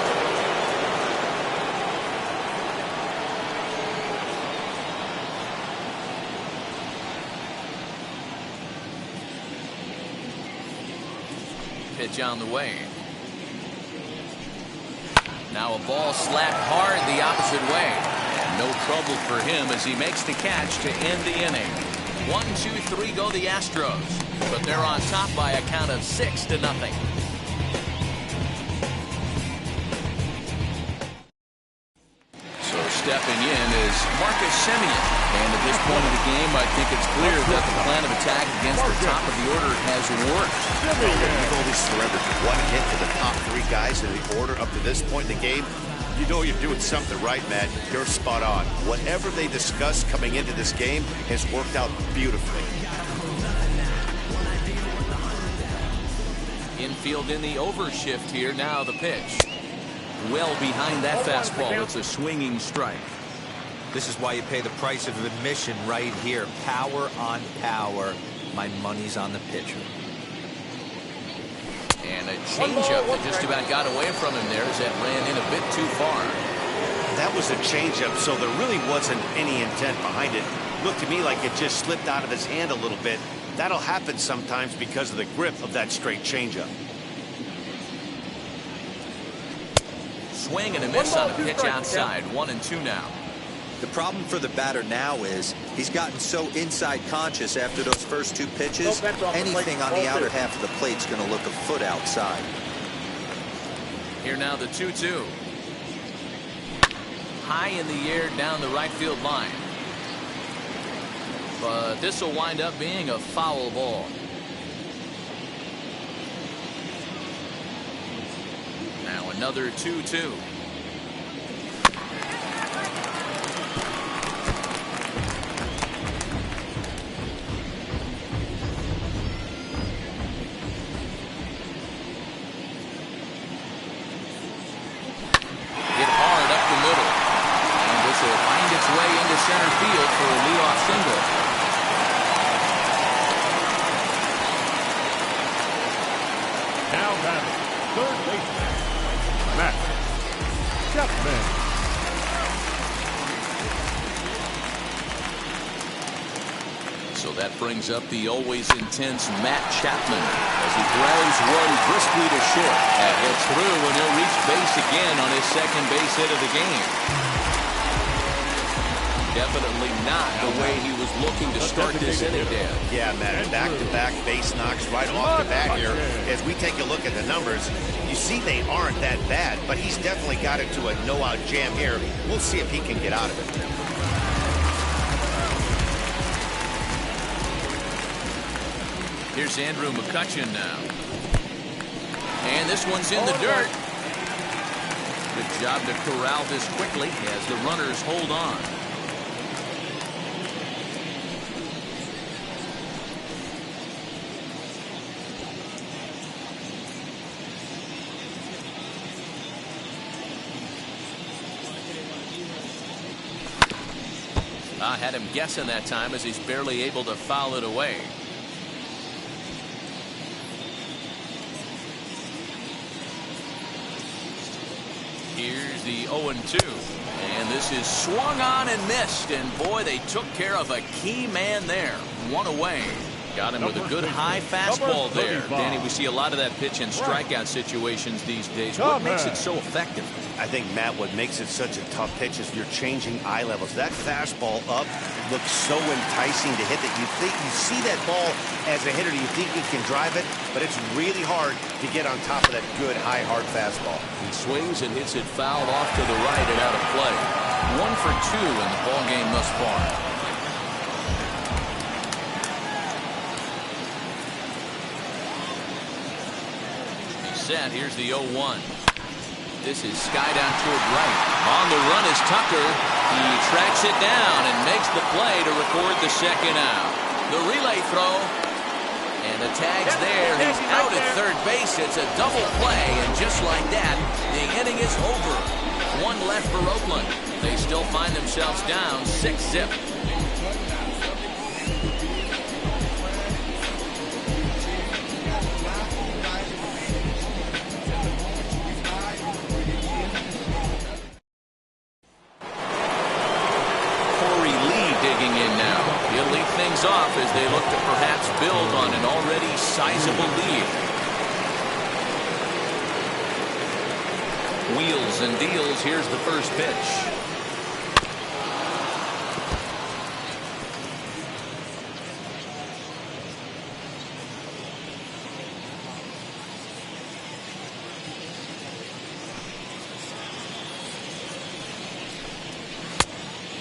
Pitch on the way. Now a ball slapped hard the opposite way. And no trouble for him as he makes the catch to end the inning. 1, 2, 3 go the Astros. But they're on top by a count of 6-0. So stepping in is Marcus Semien. And at this point of the game, I think it's clear that the plan of attack against the top of the order has worked. You've always surrendered 1 hit to the top 3 guys in the order up to this point in the game. You know you're doing something right, Matt. You're spot on. Whatever they discussed coming into this game has worked out beautifully. Infield in the overshift here. Now the pitch. Well behind that fastball. It's a swinging strike. This is why you pay the price of admission right here. Power on power. My money's on the pitcher. And a changeup that just about got away from him there as that ran in a bit too far. That was a changeup, so there really wasn't any intent behind it. Looked to me like it just slipped out of his hand a little bit. That'll happen sometimes because of the grip of that straight changeup. Swing and a miss on a pitch outside. 1-2 now. The problem for the batter now is he's gotten so inside conscious after those first 2 pitches. Anything on the outer half of the plate's going to look a foot outside. Here now the 2-2. High in the air down the right field line. But this will wind up being a foul ball. Now another 2-2. Center field for a leadoff single. Now batting, third baseman, Matt Chapman. So that brings up the always intense Matt Chapman as he grounds one briskly to short. That hits through and he'll reach base again on his second base hit of the game. Definitely not the way he was looking to start this inning, Dan. Yeah, man, back-to-back base knocks right off the bat here. As we take a look at the numbers, you see they aren't that bad, but he's definitely got into a no-out jam here. We'll see if he can get out of it. Here's Andrew McCutchen now. And this one's in the dirt. Good job to corral this quickly as the runners hold on. I had him guessing that time as he's barely able to foul it away. Here's the 0-2. And this is swung on and missed. And boy, they took care of a key man there. One away. Got him with a good high fastball there. Danny, we see a lot of that pitch in strikeout situations these days. What makes it so effective? I think, Matt, what makes it such a tough pitch is you're changing eye levels. That fastball up looks so enticing to hit that you think you see that ball as a hitter, you think you can drive it, but it's really hard to get on top of that good, high, hard fastball. He swings and hits it fouled off to the right and out of play. 1 for 2 in the ball game thus far. Set. Here's the 0-1. This is sky down toward right. On the run is Tucker. He tracks it down and makes the play to record the second out. The relay throw. And the tag's there. He's out at third base. It's a double play. And just like that, the inning is over. 1 left for Oakland. They still find themselves down 6-zip. Off as they look to perhaps build on an already sizable lead. Wheels and deals. Here's the first pitch.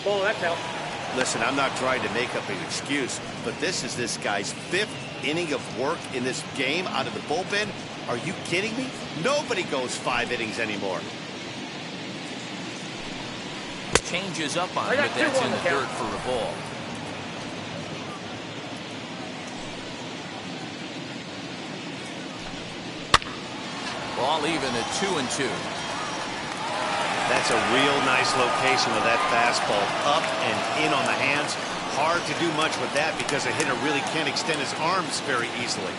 Ball, that's out. Listen, I'm not trying to make up an excuse, but this is this guy's 5th inning of work in this game out of the bullpen. Are you kidding me? Nobody goes 5 innings anymore. Changes up on it, but that's in the dirt for a ball. Ball even at 2-2. That's a real nice location with that fastball up and in on the hands. Hard to do much with that because a hitter really can't extend his arms very easily.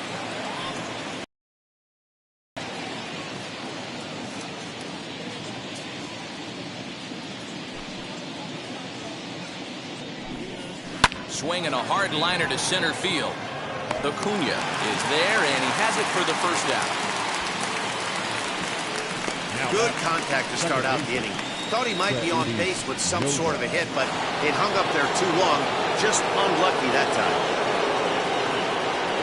Swinging a hard liner to center field. Acuna is there, and he has it for the first out. Good contact to start out the inning. Thought he might be on base with some sort of a hit, but it hung up there too long. Just unlucky that time.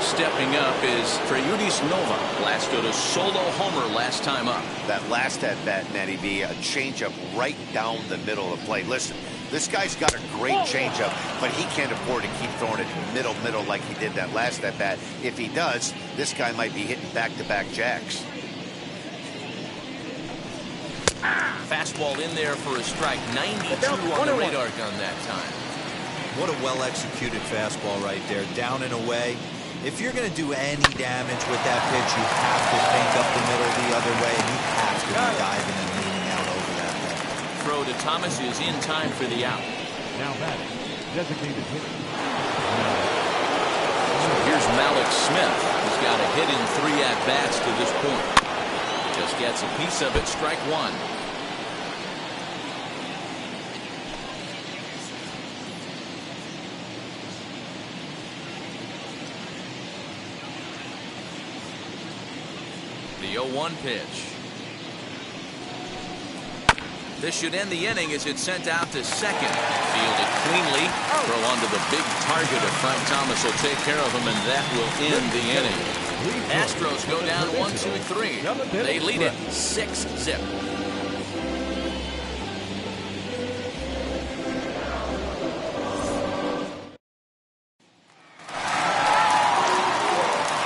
Stepping up is Treyudis Nova. Blasted a solo homer last time up. That last at-bat, Matty B, a changeup right down the middle of the plate. Listen, this guy's got a great changeup, but he can't afford to keep throwing it middle like he did that last at-bat. If he does, this guy might be hitting back-to-back jacks. Fastball in there for a strike. 92 on the radar gun that time. What a well-executed fastball right there. Down and away. If you're going to do any damage with that pitch, you have to think up the middle the other way, and you have to be diving and leaning out over that way. Throw to Thomas is in time for the out. Now batting, designated hitter. So here's Malik Smith, who's got a hit in 3 at-bats to this point. Just gets a piece of it, strike 1. The 0-1 pitch. This should end the inning as it's sent out to second. Fielded cleanly. Throw onto the big target of Frank Thomas will take care of him, and that will end the inning. Astros go down 1-2-3. They lead it 6-zip.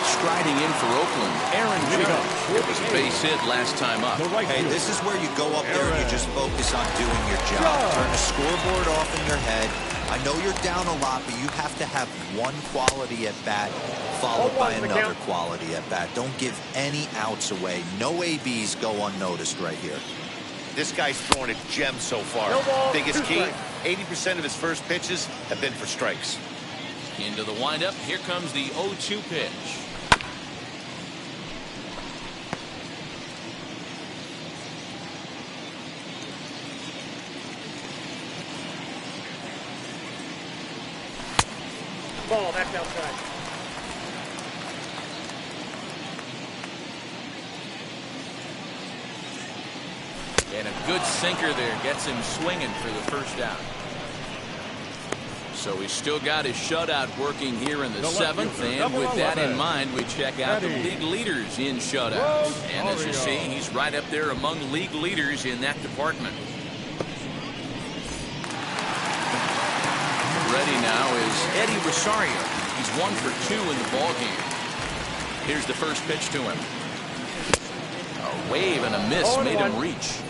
Striding in for Oakland, Aaron Judge. It was a base hit last time up. Hey, this is where you go up there and you just focus on doing your job. Turn the scoreboard off in your head. I know you're down a lot, but you have to have one quality at bat followed by another quality at bat. Don't give any outs away. No ABs go unnoticed right here. This guy's throwing a gem so far. No ball, Biggest key, strikes. 80% of his first pitches have been for strikes. Into the windup. Here comes the 0-2 pitch. Ball, that's outside. And a good sinker there gets him swinging for the first out. So he's still got his shutout working here in the seventh. And with that in mind, we check out the league leaders in shutouts. And as you see, he's right up there among league leaders in that department. Ready now is Eddie Rosario. He's 1 for 2 in the ballgame. Here's the first pitch to him. A wave and a miss made him reach.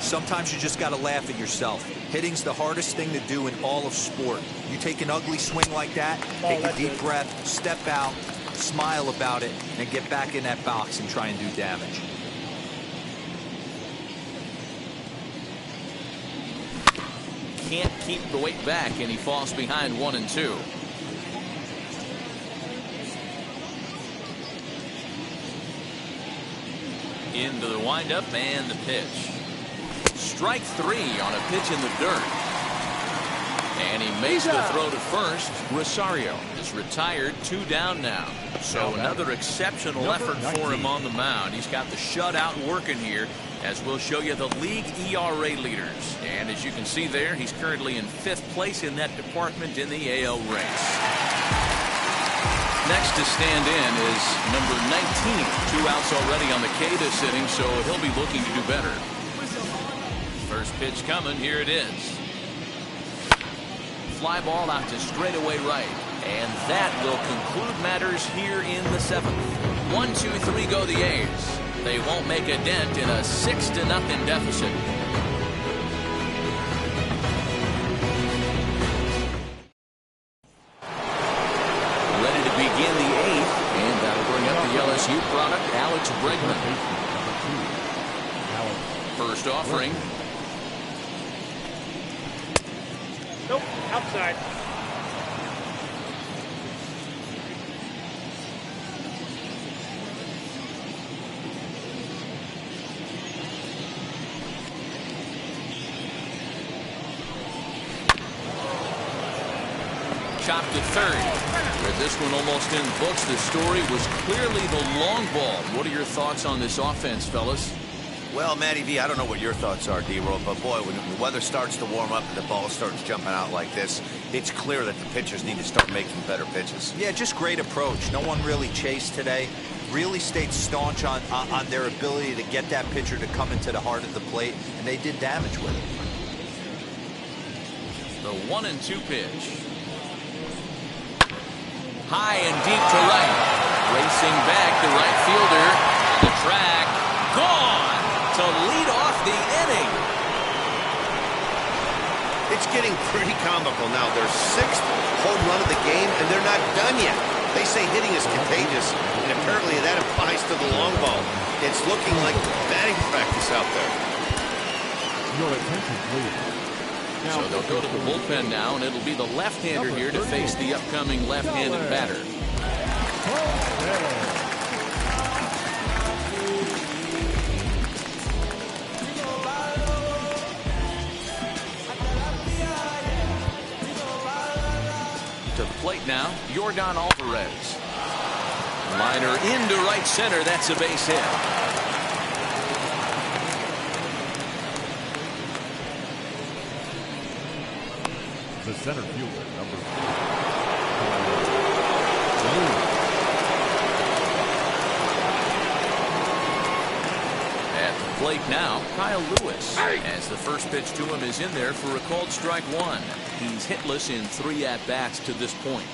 Sometimes you just got to laugh at yourself. Hitting's the hardest thing to do in all of sport. You take an ugly swing like that, take a deep breath, step out, smile about it, and get back in that box and try and do damage. Can't keep the weight back, and he falls behind 1-2. Into the windup and the pitch. Strike 3 on a pitch in the dirt. And he makes the throw to first. Rosario is retired, 2 down now. So another exceptional effort for him on the mound. He's got the shutout working here, as we'll show you the league ERA leaders. And as you can see there, he's currently in 5th place in that department in the AL race. Next to stand in is number 19. 2 outs already on the K this inning, so he'll be looking to do better. First pitch coming, here it is. Fly ball out to straightaway right. And that will conclude matters here in the 7th. 1-2-3 go the A's. They won't make a dent in a 6-0 deficit. Ready to begin the 8th, and that'll bring up the LSU product, Alex Bregman. First offering. Nope, outside. Chopped to third. But this one almost in books. The story was clearly the long ball. What are your thoughts on this offense, fellas? Well, Matty V, I don't know what your thoughts are, D-Roll, but boy, when the weather starts to warm up and the ball starts jumping out like this, it's clear that the pitchers need to start making better pitches. Yeah, just great approach. No one really chased today. Really stayed staunch on their ability to get that pitcher to come into the heart of the plate, and they did damage with it. The 1-2 pitch. High and deep to right. Racing back, the right fielder. The track. Gone to lead off the inning. It's getting pretty comical now. Their 6th home run of the game, and they're not done yet. They say hitting is contagious, and apparently that applies to the long ball. It's looking like batting practice out there. Your attention, please. So they'll go to the bullpen now, and it'll be the left-hander here to face the upcoming left-handed batter. To the plate now, Yordan Alvarez. Liner into right center. That's a base hit. The center fielder, number 4. At the plate now, Kyle Lewis. As the first pitch to him is in there for a called strike 1. He's hitless in 3 at-bats to this point.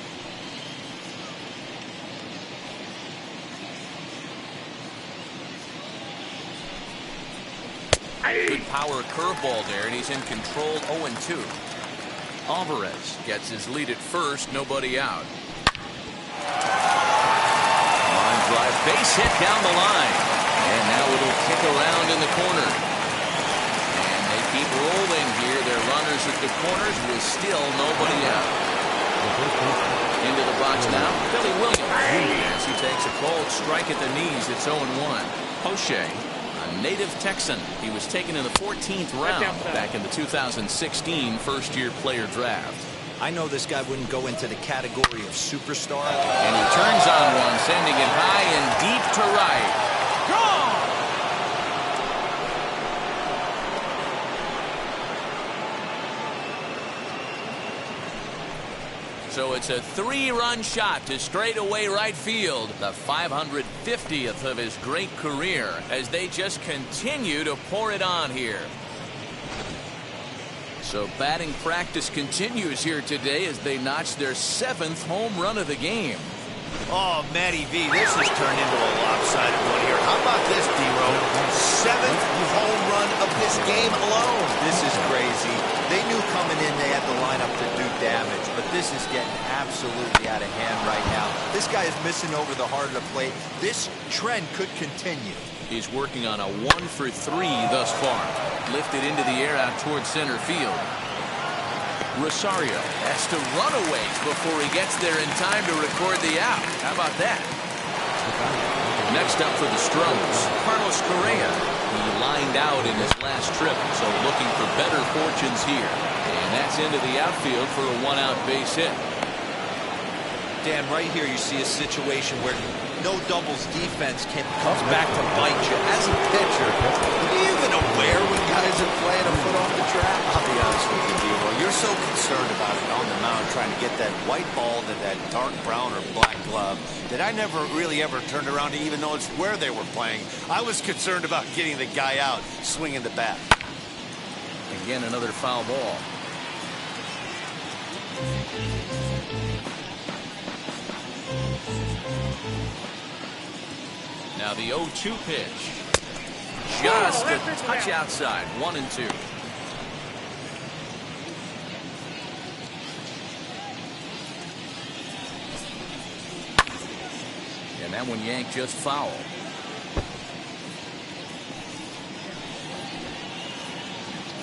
Good power curveball there, and he's in control 0-2. Alvarez gets his lead at first, nobody out. Line drive, base hit down the line. And now it'll kick around in the corner. runners at the corners with still nobody out. Into the box now, Billy Williams. As he takes a cold strike at the knees, it's 0-1. Poche, a native Texan. He was taken in the 14th round back in the 2016 first-year player draft. I know this guy wouldn't go into the category of superstar. And he turns on one, sending it high and deep to right. Gone! So it's a 3-run shot to straightaway right field, the 550th of his great career, as they just continue to pour it on here. So batting practice continues here today as they notch their 7th home run of the game. Oh, Matty V, this has turned into a lopsided one here. How about this, D-Row? 7th home run of this game alone. This is crazy. They knew coming in they had the lineup to do damage, but this is getting absolutely out of hand right now. This guy is missing over the heart of the plate. This trend could continue. He's working on a 1-for-3 thus far. Lifted into the air out towards center field. Rosario has to run away before he gets there in time to record the out. How about that? Next up for the Stros, Carlos Correa. He lined out in his last trip, so looking for better fortunes here. And that's into the outfield for a 1-out base hit. Dan, right here you see a situation where no doubles defense comes back to bite you. As a pitcher, are you even aware when guys are playing a foot off the track? I'll be honest with you, D-Row. You're so concerned about it on the mound, trying to get that white ball to that dark brown or black glove, that I never really ever turned around to even notice where they were playing. I was concerned about getting the guy out, swinging the bat. Again, another foul ball. Now the 0-2 pitch. Just a touch outside. 1-2. And that one yanked just foul.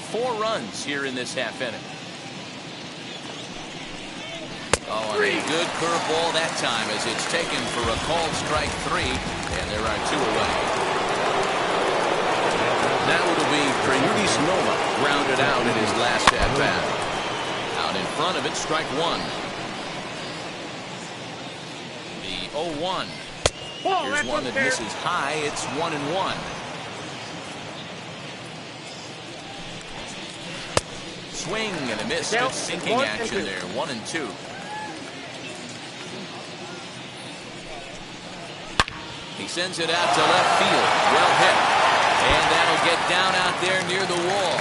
Four runs here in this half inning. Oh, and a good curveball that time as it's taken for a called strike 3, and there are 2 away. Now it'll be Treyudis Nova grounded out in his last at bat. Out in front of it, strike 1. The 0-1. Here's one that misses high. It's 1-1. Swing and a miss. Good sinking action there. 1-2. He sends it out to left field. Well hit. And that'll get down out there near the wall.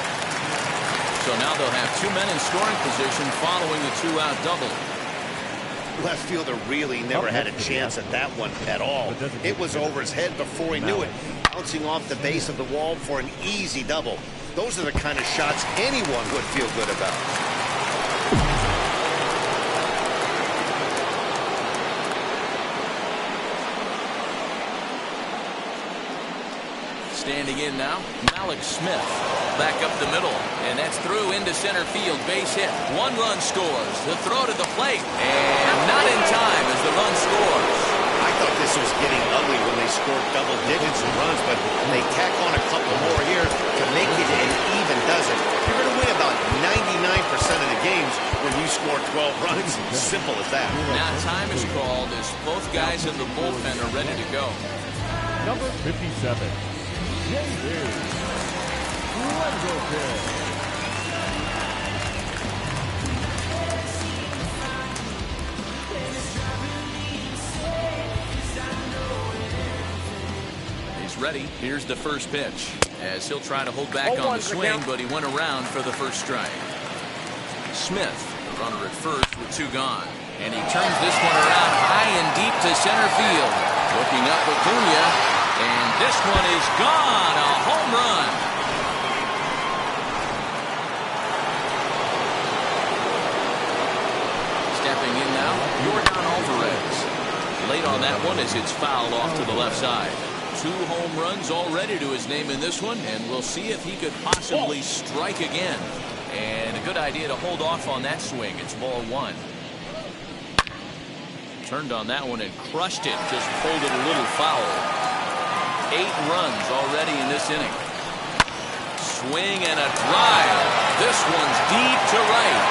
So now they'll have 2 men in scoring position following the 2-out double. Left fielder really never had a chance at that one at all. It was over his head before he knew it, bouncing off the base of the wall for an easy double. Those are the kind of shots anyone would feel good about. Standing in now, Malik Smith. Back up the middle, and that's through into center field. Base hit. 1 run scores. The throw to the plate, and not in time as the run scores. I thought this was getting ugly when they scored double digits in runs, but they tack on a couple more here to make it an even dozen. You're going to win about 99% of the games when you score 12 runs. Simple as that. Now time is called as both guys in the bullpen are ready to go. Number 57. He's ready. Here's the first pitch. As he'll try to hold back on the swing, but he went around for the first strike. Smith, the runner at first with 2 gone. And he turns this one around high and deep to center field. Looking up Acuna. And this one is gone. A home run. Stepping in now, Yordan Alvarez. Late on that one as it's fouled off to the left side. 2 home runs already to his name in this one, and we'll see if he could possibly strike again. And a good idea to hold off on that swing. It's ball one. Turned on that one and crushed it. Just pulled it a little foul. 8 runs already in this inning. Swing and a drive. This one's deep to right.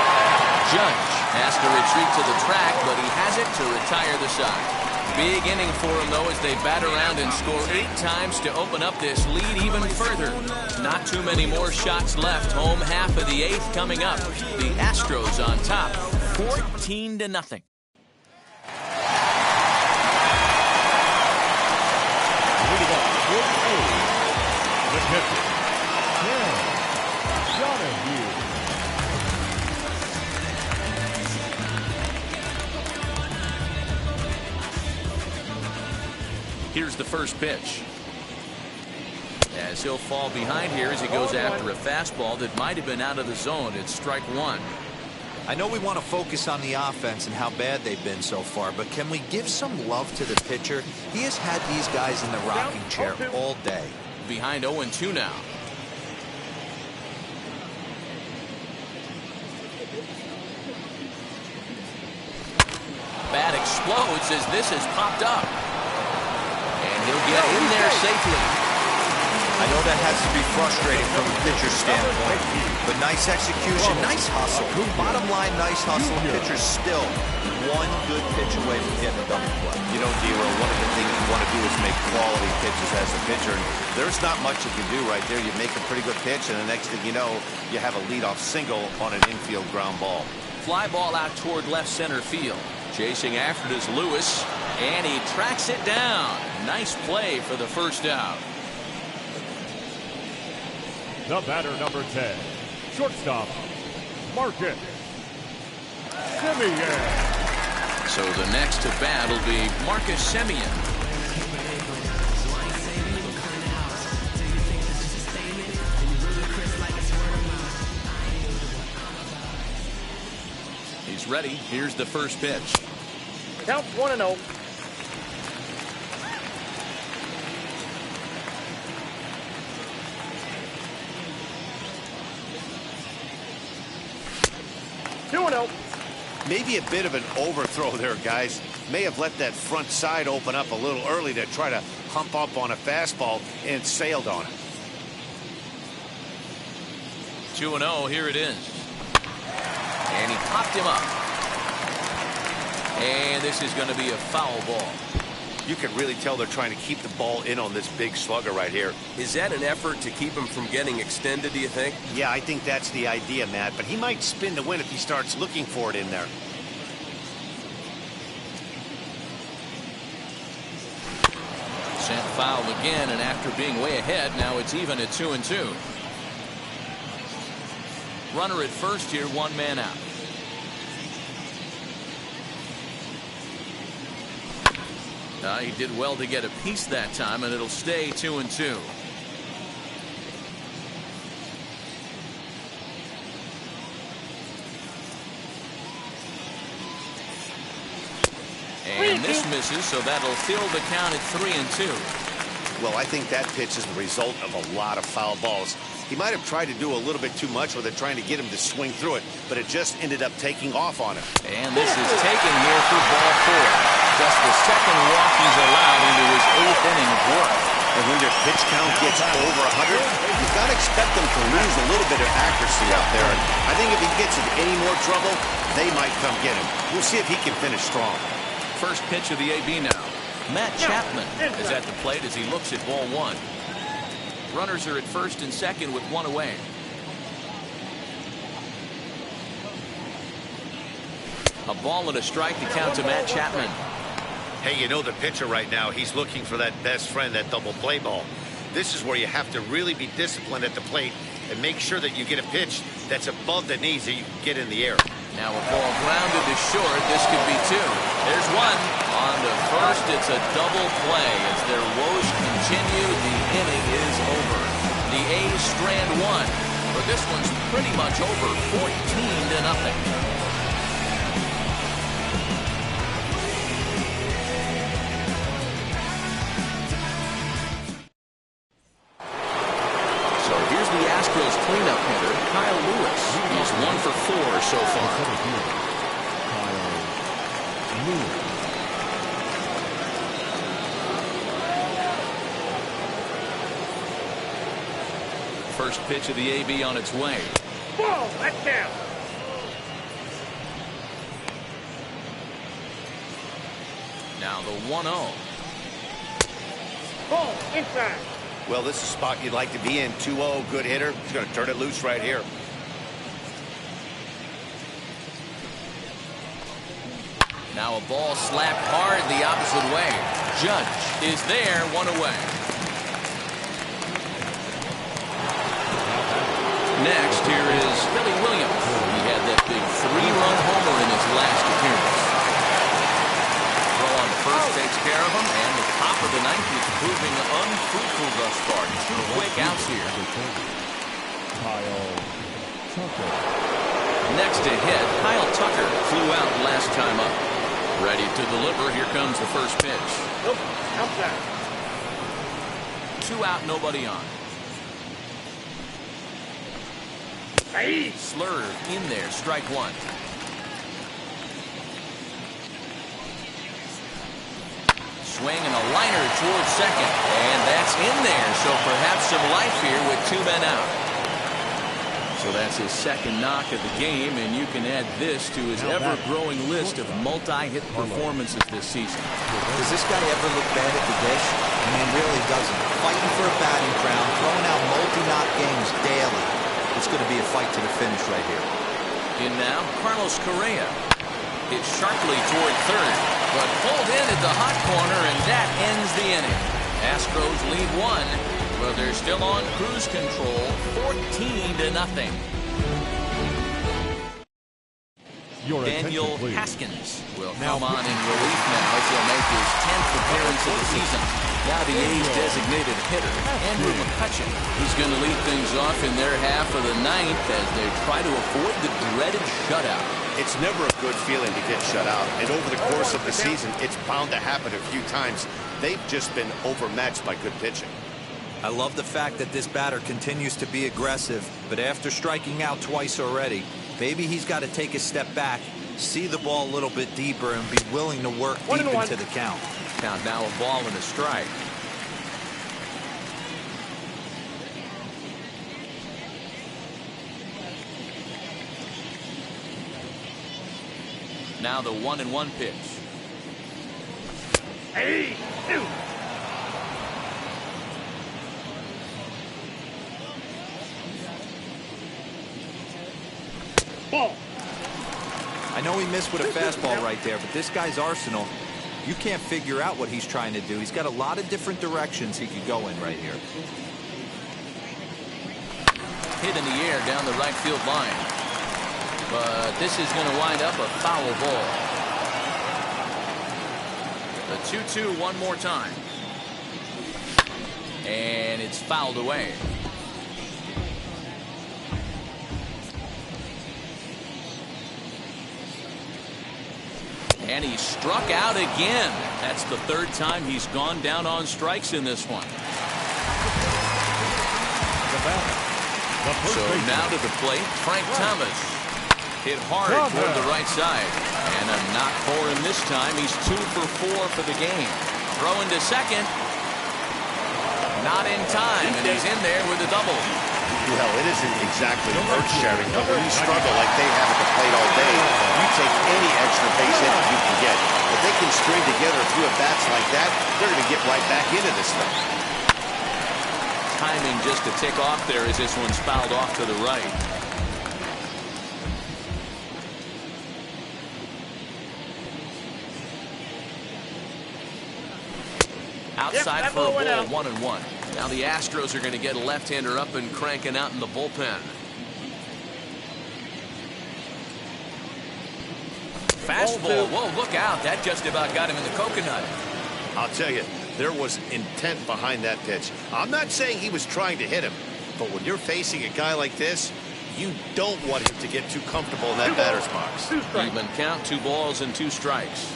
Judge has to retreat to the track, but he has it to retire the side. Big inning for him, though, as they bat around and score 8 times to open up this lead even further. Not too many more shots left. Home half of the 8th coming up. The Astros on top, 14-0. The pitcher, Donahue. Here's the first pitch. As he'll fall behind here as he goes after a fastball that might have been out of the zone. It's strike one. I know we want to focus on the offense and how bad they've been so far, but can we give some love to the pitcher? He has had these guys in the rocking chair all day. Behind 0-2 now. Bat explodes as this has popped up. And he'll get in there safely. I know that has to be frustrating from a pitcher's standpoint, but nice execution, nice hustle. Bottom line, nice hustle. Pitcher's still one good pitch away from getting a double play. You know, D'Lo, one of the things you want to do is make quality pitches as a pitcher. And there's not much you can do right there. You make a pretty good pitch, and the next thing you know, you have a leadoff single on an infield ground ball. Fly ball out toward left center field. Chasing after it is Lewis, and he tracks it down. Nice play for the first out. The batter, number 10, shortstop, Marcus Semien. So the next to bat will be Marcus Semien. He's ready. Here's the first pitch. Count 1-0. Maybe a bit of an overthrow there, guys. May have let that front side open up a little early to try to hump up on a fastball and sailed on it. 2-0, here it is. And he popped him up. And this is going to be a foul ball. You can really tell they're trying to keep the ball in on this big slugger right here. Is that an effort to keep him from getting extended, do you think? Yeah, I think that's the idea, Matt. But he might spin to win if he starts looking for it in there. Sent foul again, and after being way ahead, now it's even at 2-2. Runner at first here, 1 man out. He did well to get a piece that time, and it'll stay 2-2. And this misses, so that'll fill the count at 3-2. Well, I think that pitch is the result of a lot of foul balls. He might have tried to do a little bit too much with it, trying to get him to swing through it, but it just ended up taking off on him. And this is taken here for ball 4. Just the second walk he's allowed into his 8th inning of work. And when your pitch count gets over 100, you've got to expect them to lose a little bit of accuracy out there. And I think if he gets in any more trouble, they might come get him. We'll see if he can finish strong. First pitch of the AB now. Matt Chapman is at the plate as he looks at ball 1. Runners are at first and second with 1 away. A ball and a strike to count to Matt Chapman. Hey, you know the pitcher right now, he's looking for that best friend, that double play ball. This is where you have to really be disciplined at the plate and make sure that you get a pitch that's above the knees that you can get in the air. Now a ball grounded to short. This could be 2. There's 1. On to first, it's a double play. As their woes continue, the inning is over. The A's strand 1, but this one's pretty much over, 14-0. So here's the Astros cleanup hitter, Kyle Lewis. He's 1 for 4 so far. First pitch of the AB on its way. Ball, that's down. Now the 1-0. Ball, inside. Well, this is a spot you'd like to be in. 2-0, good hitter. He's going to turn it loose right here. Now a ball slapped hard the opposite way. Judge is there, 1 away. Next, here is Billy Williams. He had that big 3-run homer in his last appearance. Throw on first takes care of him, and the top of the ninth is proving unfruitful thus far. 2 quick outs here. Next to hit, Kyle Tucker flew out last time up. Ready to deliver. Here comes the first pitch. Nope, outside. 2 out, nobody on. Hey. Slurve in there, strike 1. Swing and a liner towards second, and that's in there. So perhaps some life here with 2 men out. So that's his second knock of the game, and you can add this to his ever-growing list of multi-hit performances this season. Does this guy ever look bad at the dish? I mean, really doesn't. Fighting for a batting crown, throwing out multi-knock games daily. It's going to be a fight to the finish right here. In now, Carlos Correa. Hit sharply toward third, but pulled in at the hot corner, and that ends the inning. Astros lead 1. Well, they're still on cruise control, 14-0. Daniel Haskins will come on in relief now as he'll make his 10th appearance of the season. Now the A's designated hitter, Andrew McCutchen. He's going to lead things off in their half of the ninth as they try to avoid the dreaded shutout. It's never a good feeling to get shut out. And over the course of the season, it's bound to happen a few times. They've just been overmatched by good pitching. I love the fact that this batter continues to be aggressive, but after striking out twice already, maybe he's got to take a step back, see the ball a little bit deeper, and be willing to work deep into the count. Count now a ball and a strike. Now the 1-1 pitch. Hey, dude. Ball. I know he missed with a fastball right there, but this guy's arsenal, you can't figure out what he's trying to do. He's got a lot of different directions he could go in right here. Hit in the air down the right field line. But this is going to wind up a foul ball. The 2-2 one more time. And it's fouled away. And he struck out again. That's the 3rd time he's gone down on strikes in this one. So now to the plate, Frank Thomas. Hit hard toward the right side. And a knock for him this time. He's 2 for 4 for the game. Throwing to second. Not in time, and he's in there with a double. Well, it isn't exactly earth-shattering, but when you struggle like they have at the plate all day, you take any extra base hit that you can get. If they can string together a few at-bats like that, they're going to get right back into this thing. Timing just to tick off there as this one's fouled off to the right. Outside for a ball, 1-1. Now the Astros are going to get a left-hander up and cranking out in the bullpen. Fastball. Whoa, look out. That just about got him in the coconut. I'll tell you, there was intent behind that pitch. I'm not saying he was trying to hit him, but when you're facing a guy like this, you don't want him to get too comfortable in that batter's box. Even count, 2 balls and 2 strikes.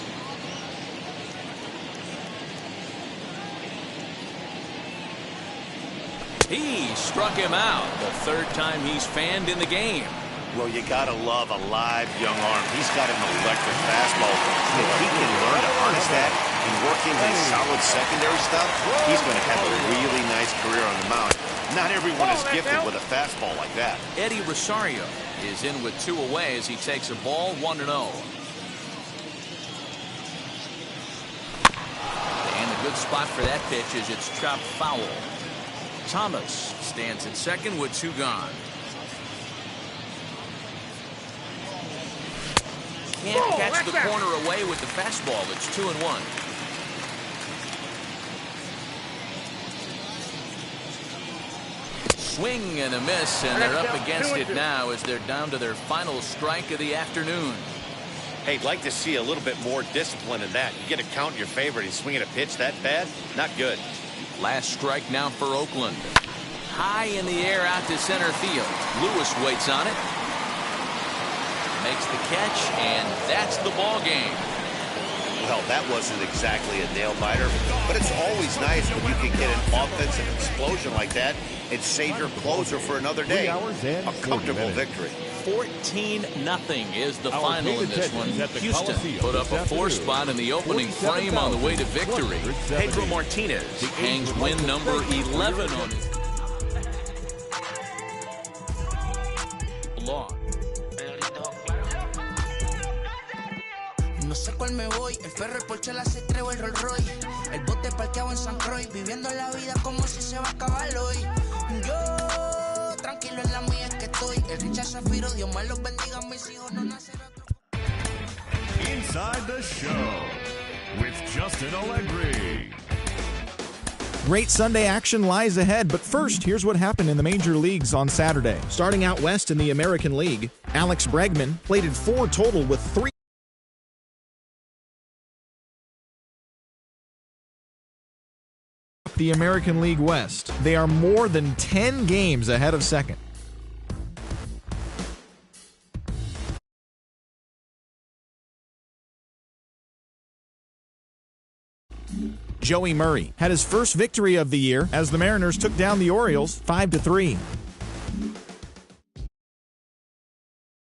He struck him out, the third time he's fanned in the game. Well, you got to love a live young arm. He's got an electric fastball. If he can learn to harness that and work into his solid secondary stuff, he's going to have a really nice career on the mound. Not everyone is gifted with a fastball like that. Eddie Rosario is in with 2 away as he takes a ball 1-0. And a good spot for that pitch is it's chopped foul. Thomas stands at second with 2 gone. Can't catch the corner away with the fastball. It's 2-1. Swing and a miss, and they're up against it now as they're down to their final strike of the afternoon. Hey, I'd like to see a little bit more discipline in that. You get a count in your favor and he's swinging a pitch that bad? Not good. Last strike now for Oakland. High in the air out to center field. Lewis waits on it. Makes the catch, and that's the ball game. Well, that wasn't exactly a nail-biter, but it's always nice when you can get an offensive explosion like that and save your closer for another day. A comfortable victory. 14-0 is the final in this one. Houston put up a 4 spot in the opening frame on the way to victory. Pedro Martinez hangs win number 11 on his log. No sé cuál me voy, el ferro, el Porsche, la C3 o el Rolls Royce. El bote parqueado en San Croix, viviendo la vida como si se va a acabar hoy. Yo, tranquilo en la mía es que estoy. El Richard Zafiro, Dios me los bendiga, mis hijos no nacerán. Inside the Show with Justin Allegri. Great Sunday action lies ahead, but first, here's what happened in the major leagues on Saturday. Starting out west in the American League, Alex Bregman plated 4 total with 3. The American League West. They are more than 10 games ahead of second. Joey Murray had his first victory of the year as the Mariners took down the Orioles 5-3.